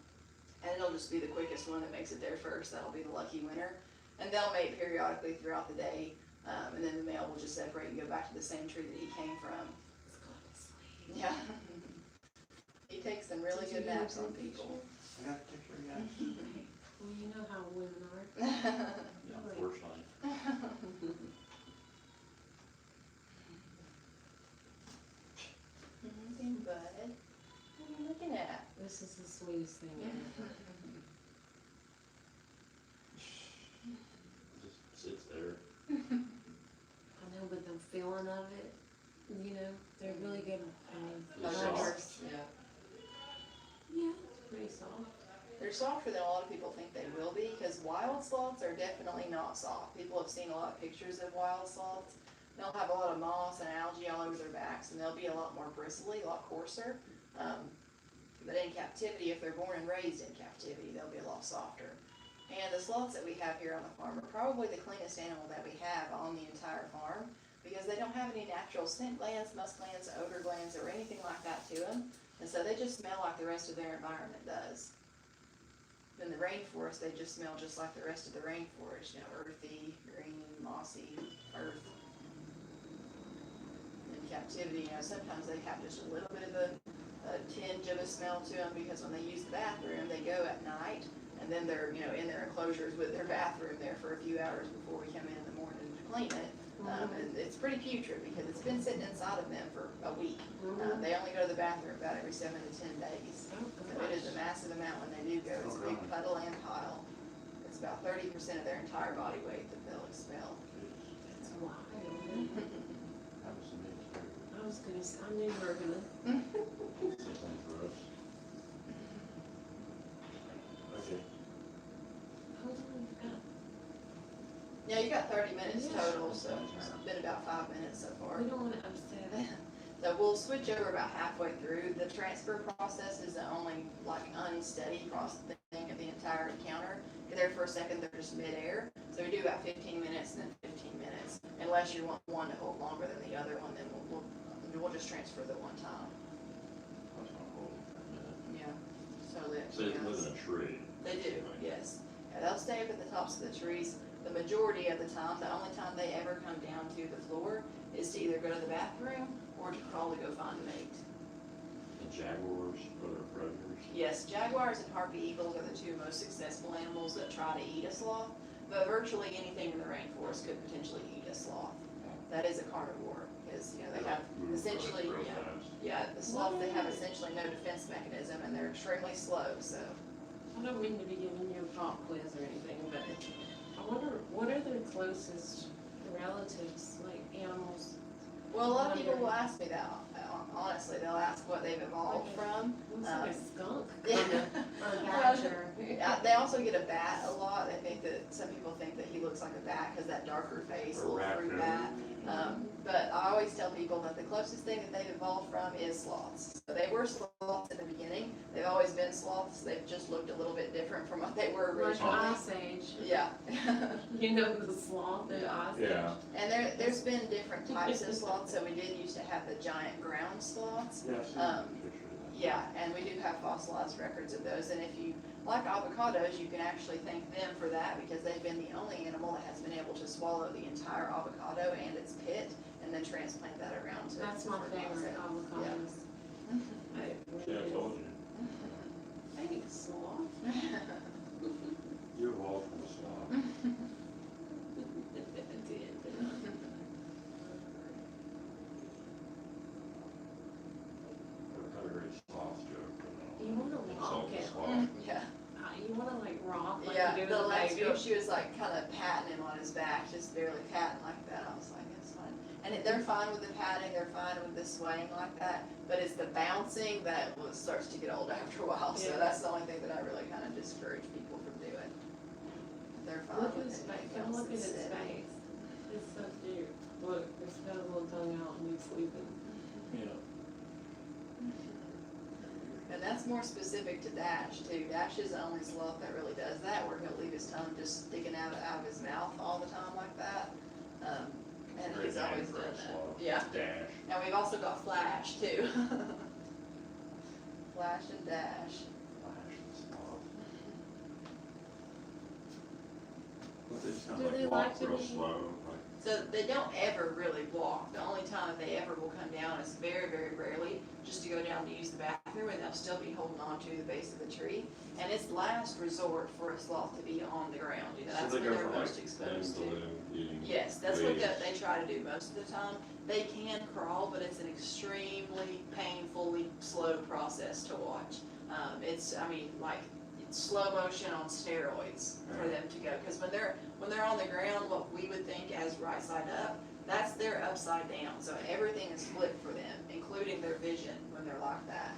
And it'll just be the quickest one that makes it there first. That'll be the lucky winner. And they'll mate periodically throughout the day. And then the male will just separate and go back to the same tree that he came from. It's going to sleep. Yeah. He takes some really good naps on people. I got a picture, yeah. Well, you know how women are. Yeah, unfortunately. Anything, bud? What are you looking at? This is the sweetest thing ever. Just sits there. I know, but the feeling of it, they're really good. They're soft. Yeah. Yeah, it's pretty soft. They're softer than a lot of people think they will be, because wild sloths are definitely not soft. People have seen a lot of pictures of wild sloths. They'll have a lot of moss and algae all over their backs, and they'll be a lot more bristly, a lot coarser. But in captivity, if they're born and raised in captivity, they'll be a lot softer. And the sloths that we have here on the farm are probably the cleanest animal that we have on the entire farm, because they don't have any natural scent glands, musk glands, odor glands, or anything like that to them. And so they just smell like the rest of their environment does. In the rainforest, they just smell just like the rest of the rainforest, earthy, green, mossy, earth. In captivity, sometimes they have just a little bit of a tinge of a smell to them, because when they use the bathroom, they go at night, and then they're, in their enclosures with their bathroom there for a few hours before we come in the morning to clean it. And it's pretty putrid because it's been sitting inside of them for a week. They only go to the bathroom about every 7 to 10 days. So it is a massive amount when they do go. It's a big puddle and pile. It's about 30% of their entire body weight that they'll expel. It's wild. That was the next year. I was gonna say, I knew we were gonna. Same thing for us. Okay. Hold on, we've got, Yeah, you got 30 minutes Yeah. total, so it's been about 5 minutes so far. we don't wanna upset it. So we'll switch over about halfway through. The transfer process is the only like unsteady thing of the entire encounter. There for a second, they're just midair. So we do about 15 minutes and then 15 minutes. Unless you want one to hold longer than the other one, then we'll just transfer the one time. That's not hold for a minute. Yeah. So So they live in a tree. They do, yes. Yeah, they'll stay up at the tops of the trees. The majority of the time, the only time they ever come down to the floor is to either go to the bathroom or to crawl to go find a mate. The jaguars are their predators. Yes, jaguars and harpy eagles are the two most successful animals that try to eat a sloth, but virtually anything in the rainforest could potentially eat a sloth. That is a carnivore, because, you know, they have essentially, Real yeah, fast. yeah, the sloth, they have essentially no defense mechanism, and they're extremely slow, so. I don't mean to be giving you a pop quiz or anything, but I wonder, what are their closest relatives, like animals? Well, a lot of people will ask me that, honestly, they'll ask what they've evolved from. Looks like a skunk. Yeah. Or a Well, badger. They also get a bat a lot. They think that, some people think that he looks like a bat because that darker face, Or little raccoon. fruit bat. But I always tell people that the closest thing that they've evolved from is sloths. So they were sloths in the beginning. They've always been sloths. They've just looked a little bit different from what they were Like originally. Ice Age. Yeah. You know the sloth in Ice Age? Yeah. And there's been different types of sloths. So we did used to have the giant ground sloths. Yeah, I've seen a picture of that. Yeah, and we do have fossilized records of those, and if you like avocados, you can actually thank them for that, because they've been the only animal that has been able to swallow the entire avocado and its pit, and then transplant that around to. That's my favorite avocados. See, I told you. Thanks, sloth. You evolved from a sloth. I did. Never had a great sloth joke. But You wanna insult walk the it. sloth. Yeah, You wanna like rock like yeah, you do the with a last baby. group, she was like kinda patting him on his back, just barely patting like that, I was like, that's fine. And they're fine with the patting, they're fine with the swaying like that, but it's the bouncing that starts to get old after a while, so Yeah. that's the only thing that I really kinda discourage people from doing. They're fine Look at with his face, anything come else look at that's his sitting. face. It's so cute. Look, it's got a little tongue out and he's sleeping. Yeah. And that's more specific to Dash too. Dash is the only sloth that really does that, where he'll leave his tongue just sticking out of his mouth all the time like that. And Great he's name always for done a that. sloth. Yeah, Dash. and we've also got Flash too. Flash and Dash. Flash and sloth. But they sound Do they like like walk to real be- slow, like. So they don't ever really walk. The only time that they ever will come down is very, very rarely, just to go down to use the bathroom, and they'll still be holding on to the base of the tree. And it's last resort for a sloth to be on the ground. You know, that's So when they go they're from like most limb exposed to to. limb eating. Yes, that's what leaves. they try to do most of the time. They can crawl, but it's an extremely painfully slow process to watch. It's slow motion on steroids for them to go. Because when they're on the ground, what we would think as right side up, that's their upside down. So everything is flipped for them, including their vision when they're like that.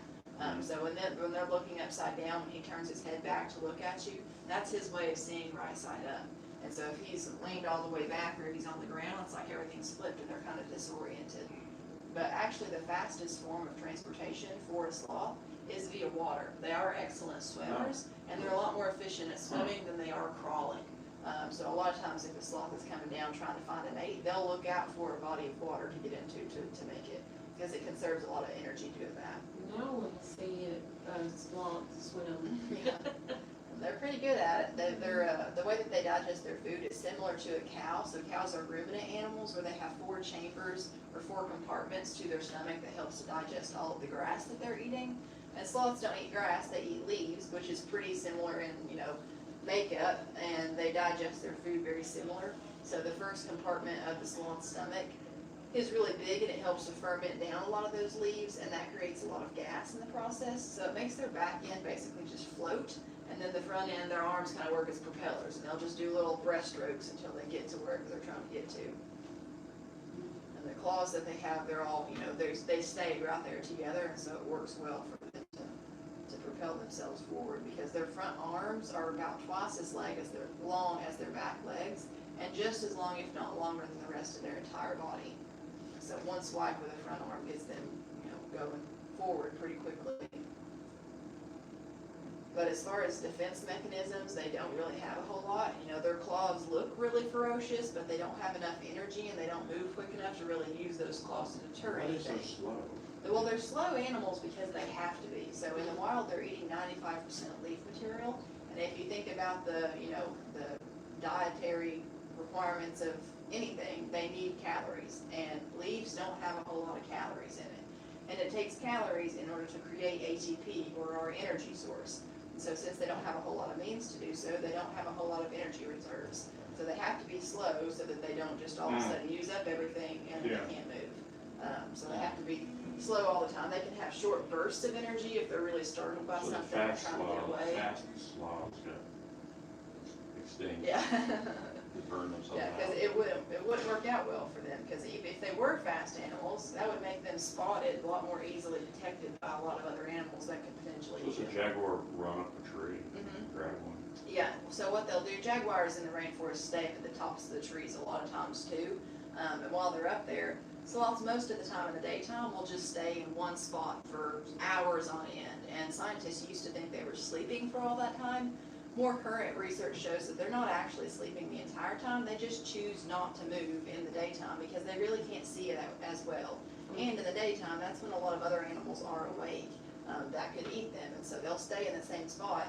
So when they're looking upside down, when he turns his head back to look at you, that's his way of seeing right side up. And so if he's leaned all the way back or if he's on the ground, it's like everything's flipped and they're kind of disoriented. But actually the fastest form of transportation for a sloth is via water. They are excellent swimmers and they're a lot more efficient at swimming than they are crawling. So a lot of times if a sloth is coming down trying to find a mate, they'll look out for a body of water to get into to make it, because it conserves a lot of energy doing that. Now I wanna see it, sloth swim. Yeah. They're pretty good at it. The way that they digest their food is similar to a cow. So cows are ruminant animals where they have 4 chambers or 4 compartments to their stomach that helps to digest all of the grass that they're eating. And sloths don't eat grass, they eat leaves, which is pretty similar in, makeup, and they digest their food very similar. So the first compartment of the sloth's stomach is really big, and it helps to ferment down a lot of those leaves, and that creates a lot of gas in the process. So it makes their back end basically just float, and then the front end, their arms kind of work as propellers, and they'll just do little breaststrokes until they get to wherever they're trying to get to. And the claws that they have, they're all, they stay right there together, and so it works well for them to propel themselves forward, because their front arms are about twice as long as their back legs, and just as long, if not longer, than the rest of their entire body. So one swipe with a front arm gets them, going forward pretty quickly. But as far as defense mechanisms, they don't really have a whole lot. Their claws look really ferocious, but they don't have enough energy, and they don't move quick enough to really use those claws to deter Why are they so anything. slow? Well, they're slow animals because they have to be. So in the wild, they're eating 95% leaf material. And if you think about the dietary requirements of anything, they need calories. And leaves don't have a whole lot of calories in it. And it takes calories in order to create ATP, or our energy source. So since they don't have a whole lot of means to do so, they don't have a whole lot of energy reserves. So they have to be slow so that they don't just all of a sudden use up everything and they can't move. So they have to be slow all the time. They can have short bursts of energy if they're really startled by So the something and fast trying to get away. sloths got extinct. Yeah. They burn themselves Yeah, out. because it wouldn't work out well for them, because if they were fast animals, that would make them spotted a lot more easily detected by a lot of other animals that could potentially So eat does a them. jaguar run up a tree, Mhm. grab one? Yeah, so what they'll do, jaguars in the rainforest stay up at the tops of the trees a lot of times too. And while they're up there, sloths most of the time in the daytime will just stay in one spot for hours on end. And scientists used to think they were sleeping for all that time. More current research shows that they're not actually sleeping the entire time, they just choose not to move in the daytime because they really can't see it as well. And in the daytime, that's when a lot of other animals are awake that could eat them, and so they'll stay in the same spot.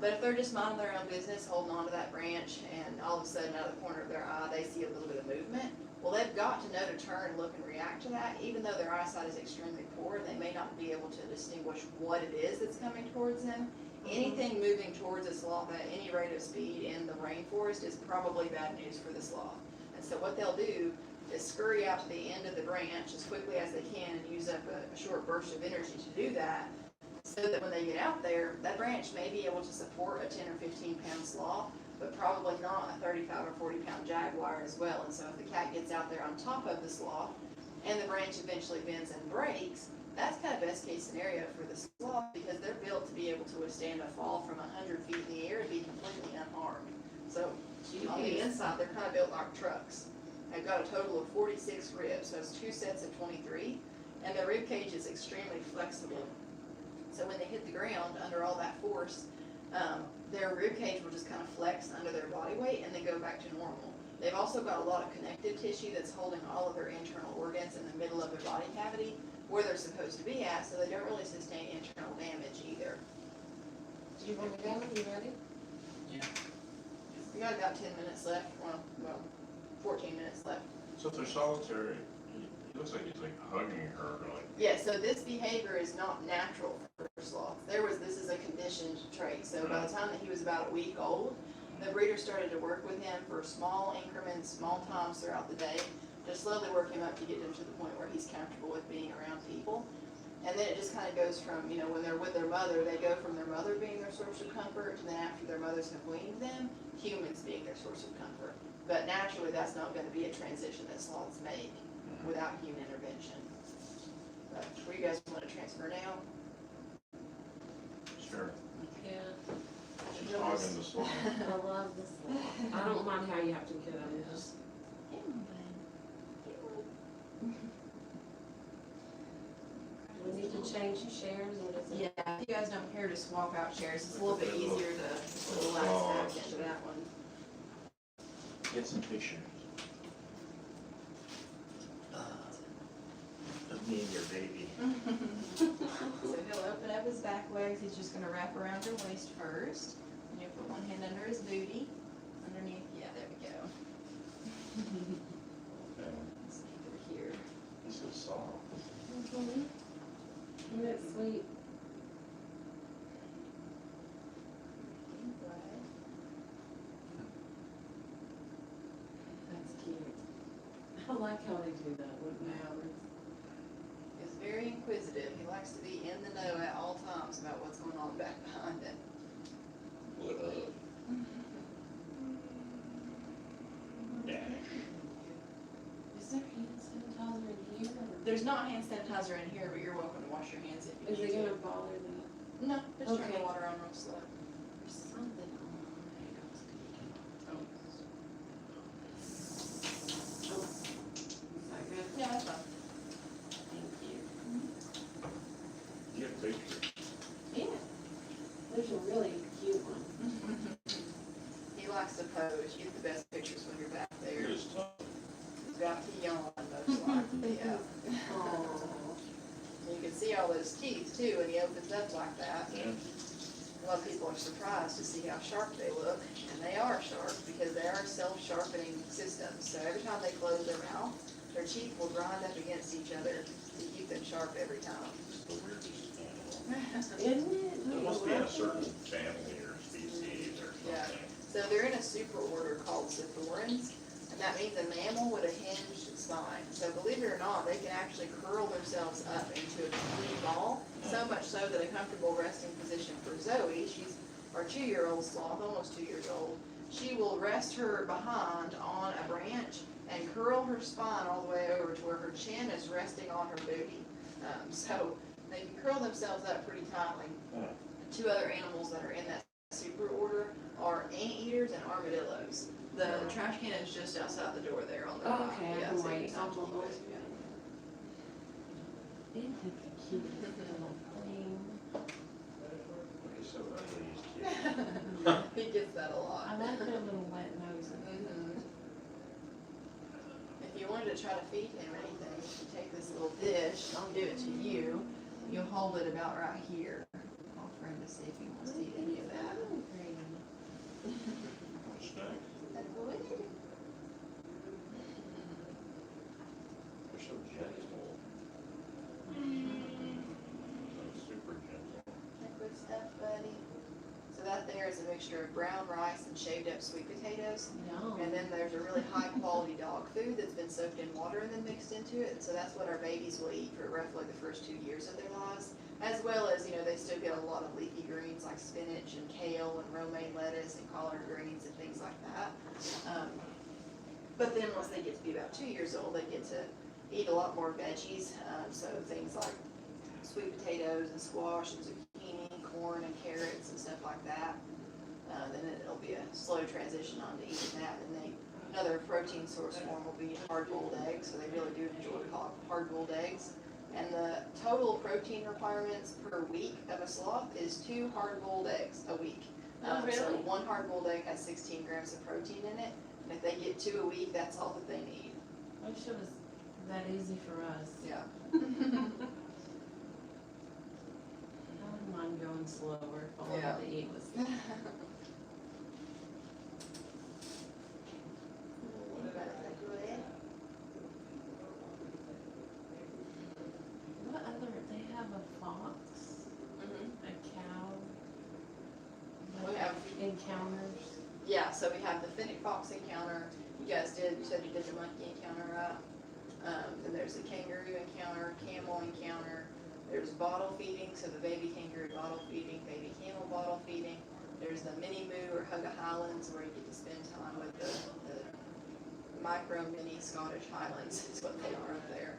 But if they're just minding their own business, holding on to that branch, and all of a sudden out of the corner of their eye, they see a little bit of movement, well, they've got to know to turn, look, and react to that. Even though their eyesight is extremely poor, they may not be able to distinguish what it is that's coming towards them. Anything moving towards a sloth at any rate of speed in the rainforest is probably bad news for the sloth. And so what they'll do is scurry out to the end of the branch as quickly as they can and use up a short burst of energy to do that, so that when they get out there, that branch may be able to support a 10 or 15 pound sloth, but probably not a 35 or 40 pound jaguar as well. And so if the cat gets out there on top of the sloth and the branch eventually bends and breaks, that's kind of best case scenario for the sloth, because they're built to be able to withstand a fall from 100 feet in the air and be completely unharmed. So on the inside, they're kind of built like trucks. They've got a total of 46 ribs, so it's 2 sets of 23, and their rib cage is extremely flexible. So when they hit the ground under all that force, their rib cage will just kind of flex under their body weight and then go back to normal. They've also got a lot of connective tissue that's holding all of their internal organs in the middle of their body cavity, where they're supposed to be at, so they don't really sustain internal damage either. Do you want to go? You ready? We got about 10 minutes left, well, 14 minutes left. So if they're solitary, it looks like he's like hugging her, like. Yeah, so this behavior is not natural for sloths. This is a conditioned trait. So by the time that he was about a week old, the breeder started to work with him for small increments, small times throughout the day, to slowly work him up to get him to the point where he's comfortable with being around people. And then it just kind of goes from, when they're with their mother, they go from their mother being their source of comfort to then after their mothers have weaned them, humans being their source of comfort. But naturally, that's not going to be a transition that sloths make without human intervention. But where you guys want to transfer now? Sure. Yeah, She's hogging the sloth. I love this one. I don't mind how you have to get them, just. Do we need to change shares, or does it? Yeah, if you guys don't care to swap out chairs, it's a little bit easier to relax back into that one. Get some pictures. Of me and your baby. So he'll open up his back legs. He's just going to wrap around your waist first. And you'll put one hand under his booty. Underneath, yeah, there we go. Okay. Let's keep it here. He's so soft. Isn't it sweet? like how they do that with mammals. He's very inquisitive. He likes to be in the know at all times about what's going on back behind it. What up? Dash. Is there hand sanitizer in here? Or There's not hand sanitizer in here, but you're welcome to wash your hands if you is need it to. gonna bother them? No, just turn Okay. the water on real slow. There's something on Oh. Oh. Is that good? Yeah, that's fine. Thank you. You have pictures. Yeah. There's a really cute one. He likes to pose. You get the best pictures when you're back there. You're just He's got to yawn most likely, yeah. Oh. You can see all those teeth too when he opens up like that. yeah. A lot of people are surprised to see how sharp they look, and they are sharp because they are self-sharpening systems. So every time they close their mouth, their teeth will grind up against each other to keep them sharp every time. It's the weirdest animal. Isn't it? There must be in a certain family or species or Yeah. something. So they're in a superorder called Cephorans, and that means a mammal with a hinged spine. So believe it or not, they can actually curl themselves up into a complete ball, so much so that a comfortable resting position for Zoe, she's our 2-year-old sloth, almost 2 years old, she will rest her behind on a branch and curl her spine all the way over to where her chin is resting on her booty. So they can curl themselves up pretty tightly. Huh. 2 other animals that are in that super order are anteaters and armadillos. The trash can is just outside the door there on the right. Okay, Yeah, I can so you wait. just I'll have to go keep look. it. Isn't it the cutest little thing? He's so ugly, he's cute. He gets that a lot. I like their little wet noses. Mhm. If you wanted to try to feed him anything, you take this little dish, I'll give it to you. You'll hold it about right here. I'll for him to see if he wants to eat any of that. Snack. They're so gentle. So super gentle. Good stuff, buddy. So that there is a mixture of brown rice and shaved up sweet potatoes. Yum. And then there's a really high quality dog food that's been soaked in water and then mixed into it. And so that's what our babies will eat for roughly the first 2 years of their lives. As well as, they still get a lot of leafy greens like spinach and kale and romaine lettuce and collard greens and things like that. But then once they get to be about 2 years old, they get to eat a lot more veggies. So things like sweet potatoes and squash and zucchini, corn and carrots and stuff like that. Then it'll be a slow transition on to eating that. And another protein source for them will be hard-boiled eggs. So they really do enjoy hard-boiled eggs. And the total protein requirements per week of a sloth is 2 hard-boiled eggs a week. Oh, So really? one hard-boiled egg has 16 grams of protein in it. And if they get 2 a week, that's all that they need. I wish it was that easy for us. Yeah. I wouldn't mind going slower if all I had to eat was. What other, they have a fox, Mhm. a cow. We have Encounters. Yeah, so we have the fennec fox encounter. You said you did the monkey encounter, right? Then there's the kangaroo encounter, camel encounter. There's bottle feeding, so the baby kangaroo bottle feeding, baby camel bottle feeding. There's the mini moo or hug a highlands where you get to spend time with the micro mini Scottish highlands is what they are up there.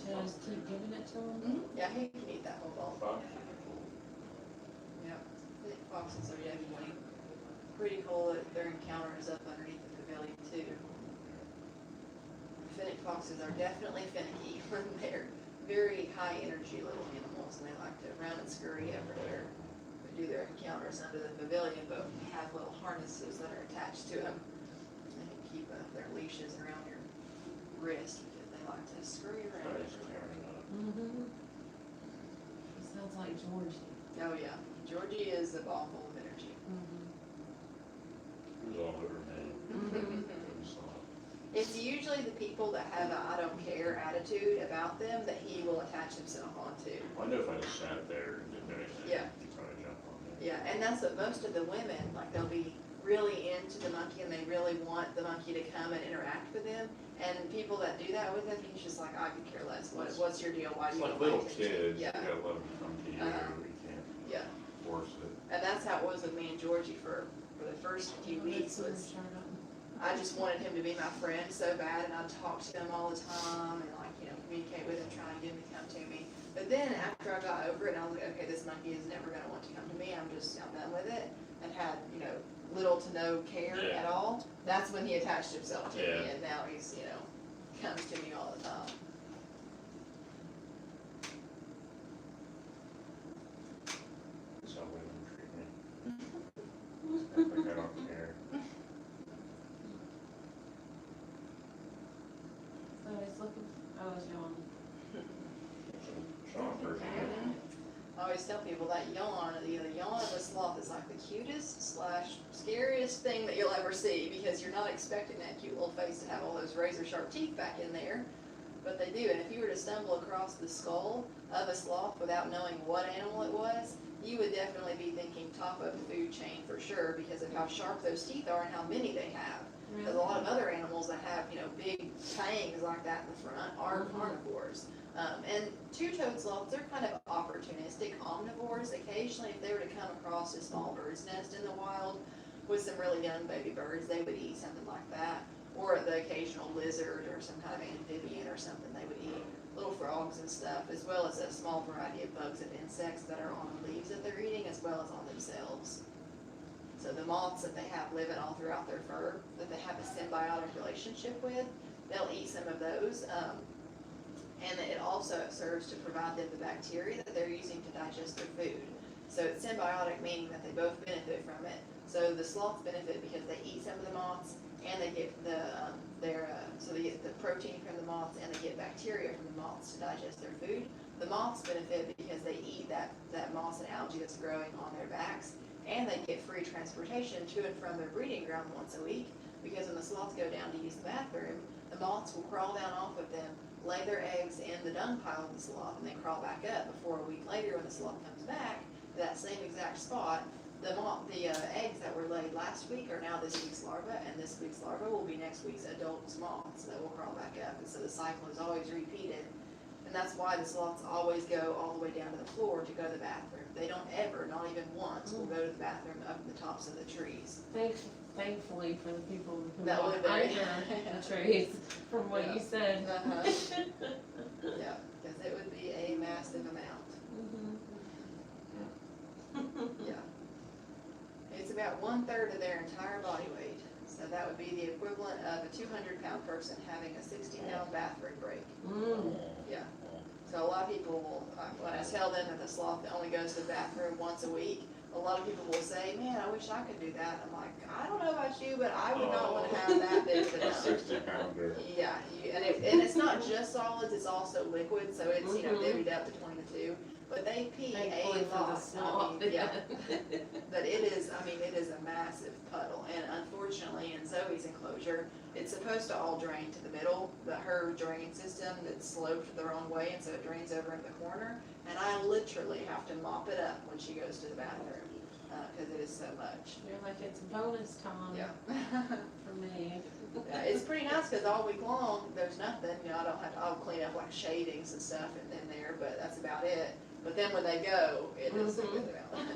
Should I just keep giving it to them? Yeah, he can eat that whole bowl. Fox. Yep. Fennec foxes are definitely pretty cool. Their encounter is up underneath the pavilion too. Fennec foxes are definitely finicky. They're very high energy little animals and they like to run and scurry everywhere. They do their encounters under the pavilion, but we have little harnesses that are attached to them. They can keep their leashes around your wrist because they like to scurry around Started everywhere. tearing up. Mm-hmm. Sounds like Georgie. Oh yeah, Georgie is a ball full of energy. Mm-hmm. It was all over me. It was soft. It's usually the people that have a I don't care attitude about them that he will attach himself onto. I know if I just sat there and didn't do anything, Yeah. he'd probably jump on me. Yeah, and that's what most of the women, like they'll be really into the monkey and they really want the monkey to come and interact with them. And people that do that with him, he's just like, I could care less. What's your deal? Why do It's you like want little my kids, attention? you Yeah, gotta let them come to you, you can't yeah. force it. And that's how it was with me and Georgie for the first few weeks was, I just wanted him to be my friend so bad, and I'd talk to him all the time and like, communicate with him, try and get him to come to me. But then after I got over it, and I was like, okay, this monkey is never gonna want to come to me, I'm done with it, and had, little to no care Yeah. at all. That's when he attached himself to Yeah. me, and now he's, comes to me all the time. That's how women treat me. I think I don't care. So he's looking, oh, it's yawn. Shocker. I always tell people that the yawn of a sloth is like the cutest / scariest thing that you'll ever see, because you're not expecting that cute little face to have all those razor sharp teeth back in there, but they do. And if you were to stumble across the skull of a sloth without knowing what animal it was, you would definitely be thinking top of the food chain for sure, because of how sharp those teeth are and how many they have. Because a lot of other animals that have, big fangs like that in the front are carnivores. And two-toed sloths, they're kind of opportunistic omnivores. Occasionally, if they were to come across a small bird's nest in the wild with some really young baby birds, they would eat something like that. Or the occasional lizard or some kind of amphibian or something, they would eat little frogs and stuff, as well as a small variety of bugs and insects that are on the leaves that they're eating, as well as on themselves. So the moths that they have living all throughout their fur, that they have a symbiotic relationship with, they'll eat some of those. And it also serves to provide them the bacteria that they're using to digest their food. So it's symbiotic, meaning that they both benefit from it. So the sloths benefit because they eat some of the moths, and they get so they get the protein from the moths, and they get bacteria from the moths to digest their food. The moths benefit because they eat that moss and algae that's growing on their backs, and they get free transportation to and from their breeding ground once a week, because when the sloths go down to use the bathroom, the moths will crawl down off of them, lay their eggs in the dung pile of the sloth, and then crawl back up before a week later when the sloth comes back to that same exact spot. The eggs that were laid last week are now this week's larva, and this week's larva will be next week's adult moths that will crawl back up. And so the cycle is always repeated. And that's why the sloths always go all the way down to the floor to go to the bathroom. They don't ever, not even once, will go to the bathroom up in the tops of the trees. Thankfully for the people who That walk live there. under the trees, from what you said. Uh-huh. Yeah, because it would be a massive amount. Yeah. It's about 1/3 of their entire body weight. So that would be the equivalent of a 200-pound person having a 60-pound bathroom break. Yeah. So a lot of people will, when I tell them that the sloth only goes to the bathroom once a week, a lot of people will say, man, I wish I could do that. I'm like, I don't know about you, but I would not want to have that big of a A dump. 60-pounder. Yeah, and it's not just solids, it's also liquid, so it's, divvied up between the two. But they pee Thankfully a for the lot. sloth. Yeah. But it is a massive puddle. And unfortunately, in Zoe's enclosure, it's supposed to all drain to the middle, but her drain system that's sloped the wrong way, and so it drains over in the corner. And I literally have to mop it up when she goes to the bathroom, because it is so much. You're like, it's bonus time Yeah. for me. Yeah, it's pretty nice because all week long, there's nothing, I'll clean up like shavings and stuff in there, but that's about it. But then when they go, it is a good amount.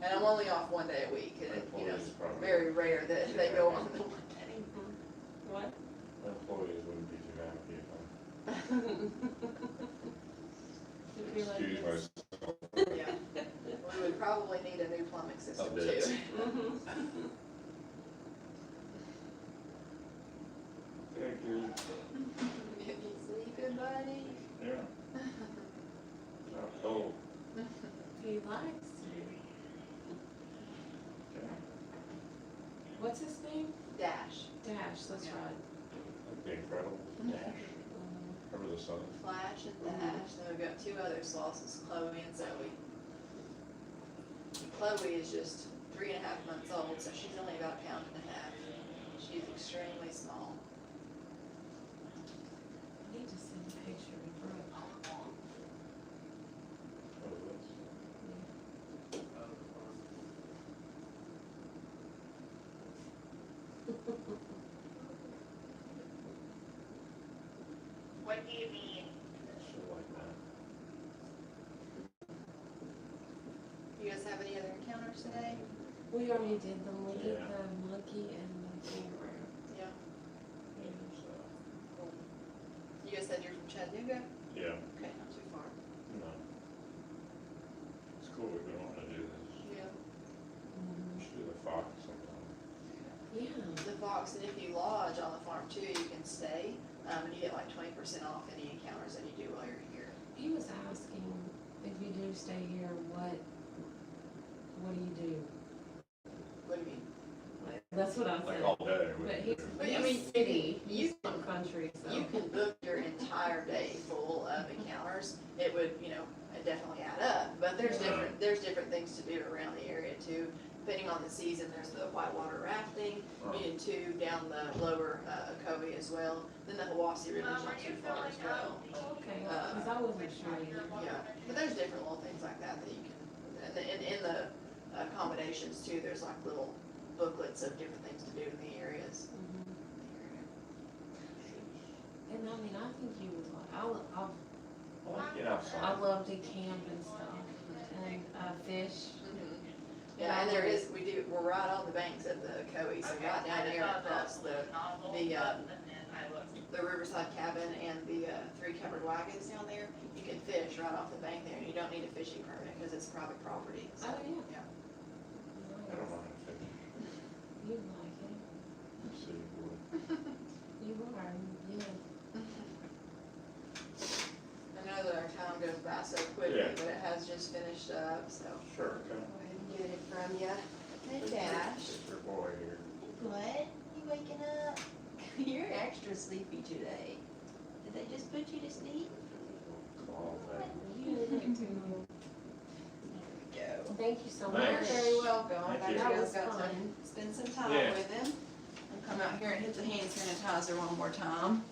And I'm only off one day a week, and it's very rare that they go on the one day. What? Employees wouldn't be too happy It'd be if I like excuse this. myself. Yeah. We would probably need a new plumbing system A bit. too. Thank you. You sleeping, buddy? Yeah. Not cold. He likes you. Okay. What's his name? Dash, Dash, that's Yeah. right. That'd be incredible. Dash. Remember the sun? Flash, and Dash. Then we've got two other sloths, Chloe and Zoe. Chloe is just 3.5 months old, so she's only about 1.5 pounds. She's extremely small. I need to send a picture of Brooke. Oh, that's- What do you mean? Shit like that. You guys have any other encounters today? We already did them. We did Yeah. the monkey and the kangaroo. Yeah. There's, You guys said you're from Chattanooga? yeah, Okay, not too far. no. It's cool, we've been wanting to do this. Yeah. We should do the fox sometime. Yeah. The fox, and if you lodge on the farm too, you can stay, and you get like 20% off any encounters that you do while you're here. He was asking if you do stay here, what do you do? What do you mean? That's what I'm Like saying. all day. we But can he's, do it. But, I he's mean, city, you he's from country, so. You can book your entire day full of encounters. It would, definitely add up, but there's different things to do around the area too. Depending on the season, there's the whitewater rafting, you too, down the lower Ocoee as well. Then the Hiwassee River's not too far as well. Okay, because I wasn't sure either. Yeah, but there's different little things like that that you can, and in the accommodations too, there's like little booklets of different things to do in the areas. Mhm. And I mean, I think you would like, I like to get I outside. love to camp and stuff, and fish. Yeah, and we're right on the banks of the Ocoee, so right down there across the Riverside cabin and the 3 covered wagons down there, you can fish right off the bank there, and you don't need a fishing permit because it's private property. So, Oh, yeah. I don't mind fishing. You like it. City boy. You are, yeah. I know that our time goes by so quickly, Yeah. but it has just finished up, so Sure, go okay. ahead and get it from you. Hey, Dash. It's your boy here. What? You waking up? You're extra sleepy today. Did they just put you to sleep? Claw thing. You like to. There we go. Thank you so much. Thanks. You're very welcome. I'm Thank glad you. you That guys was got to fun. spend some time Yeah. with him. And come out here and hit the hand sanitizer one more time.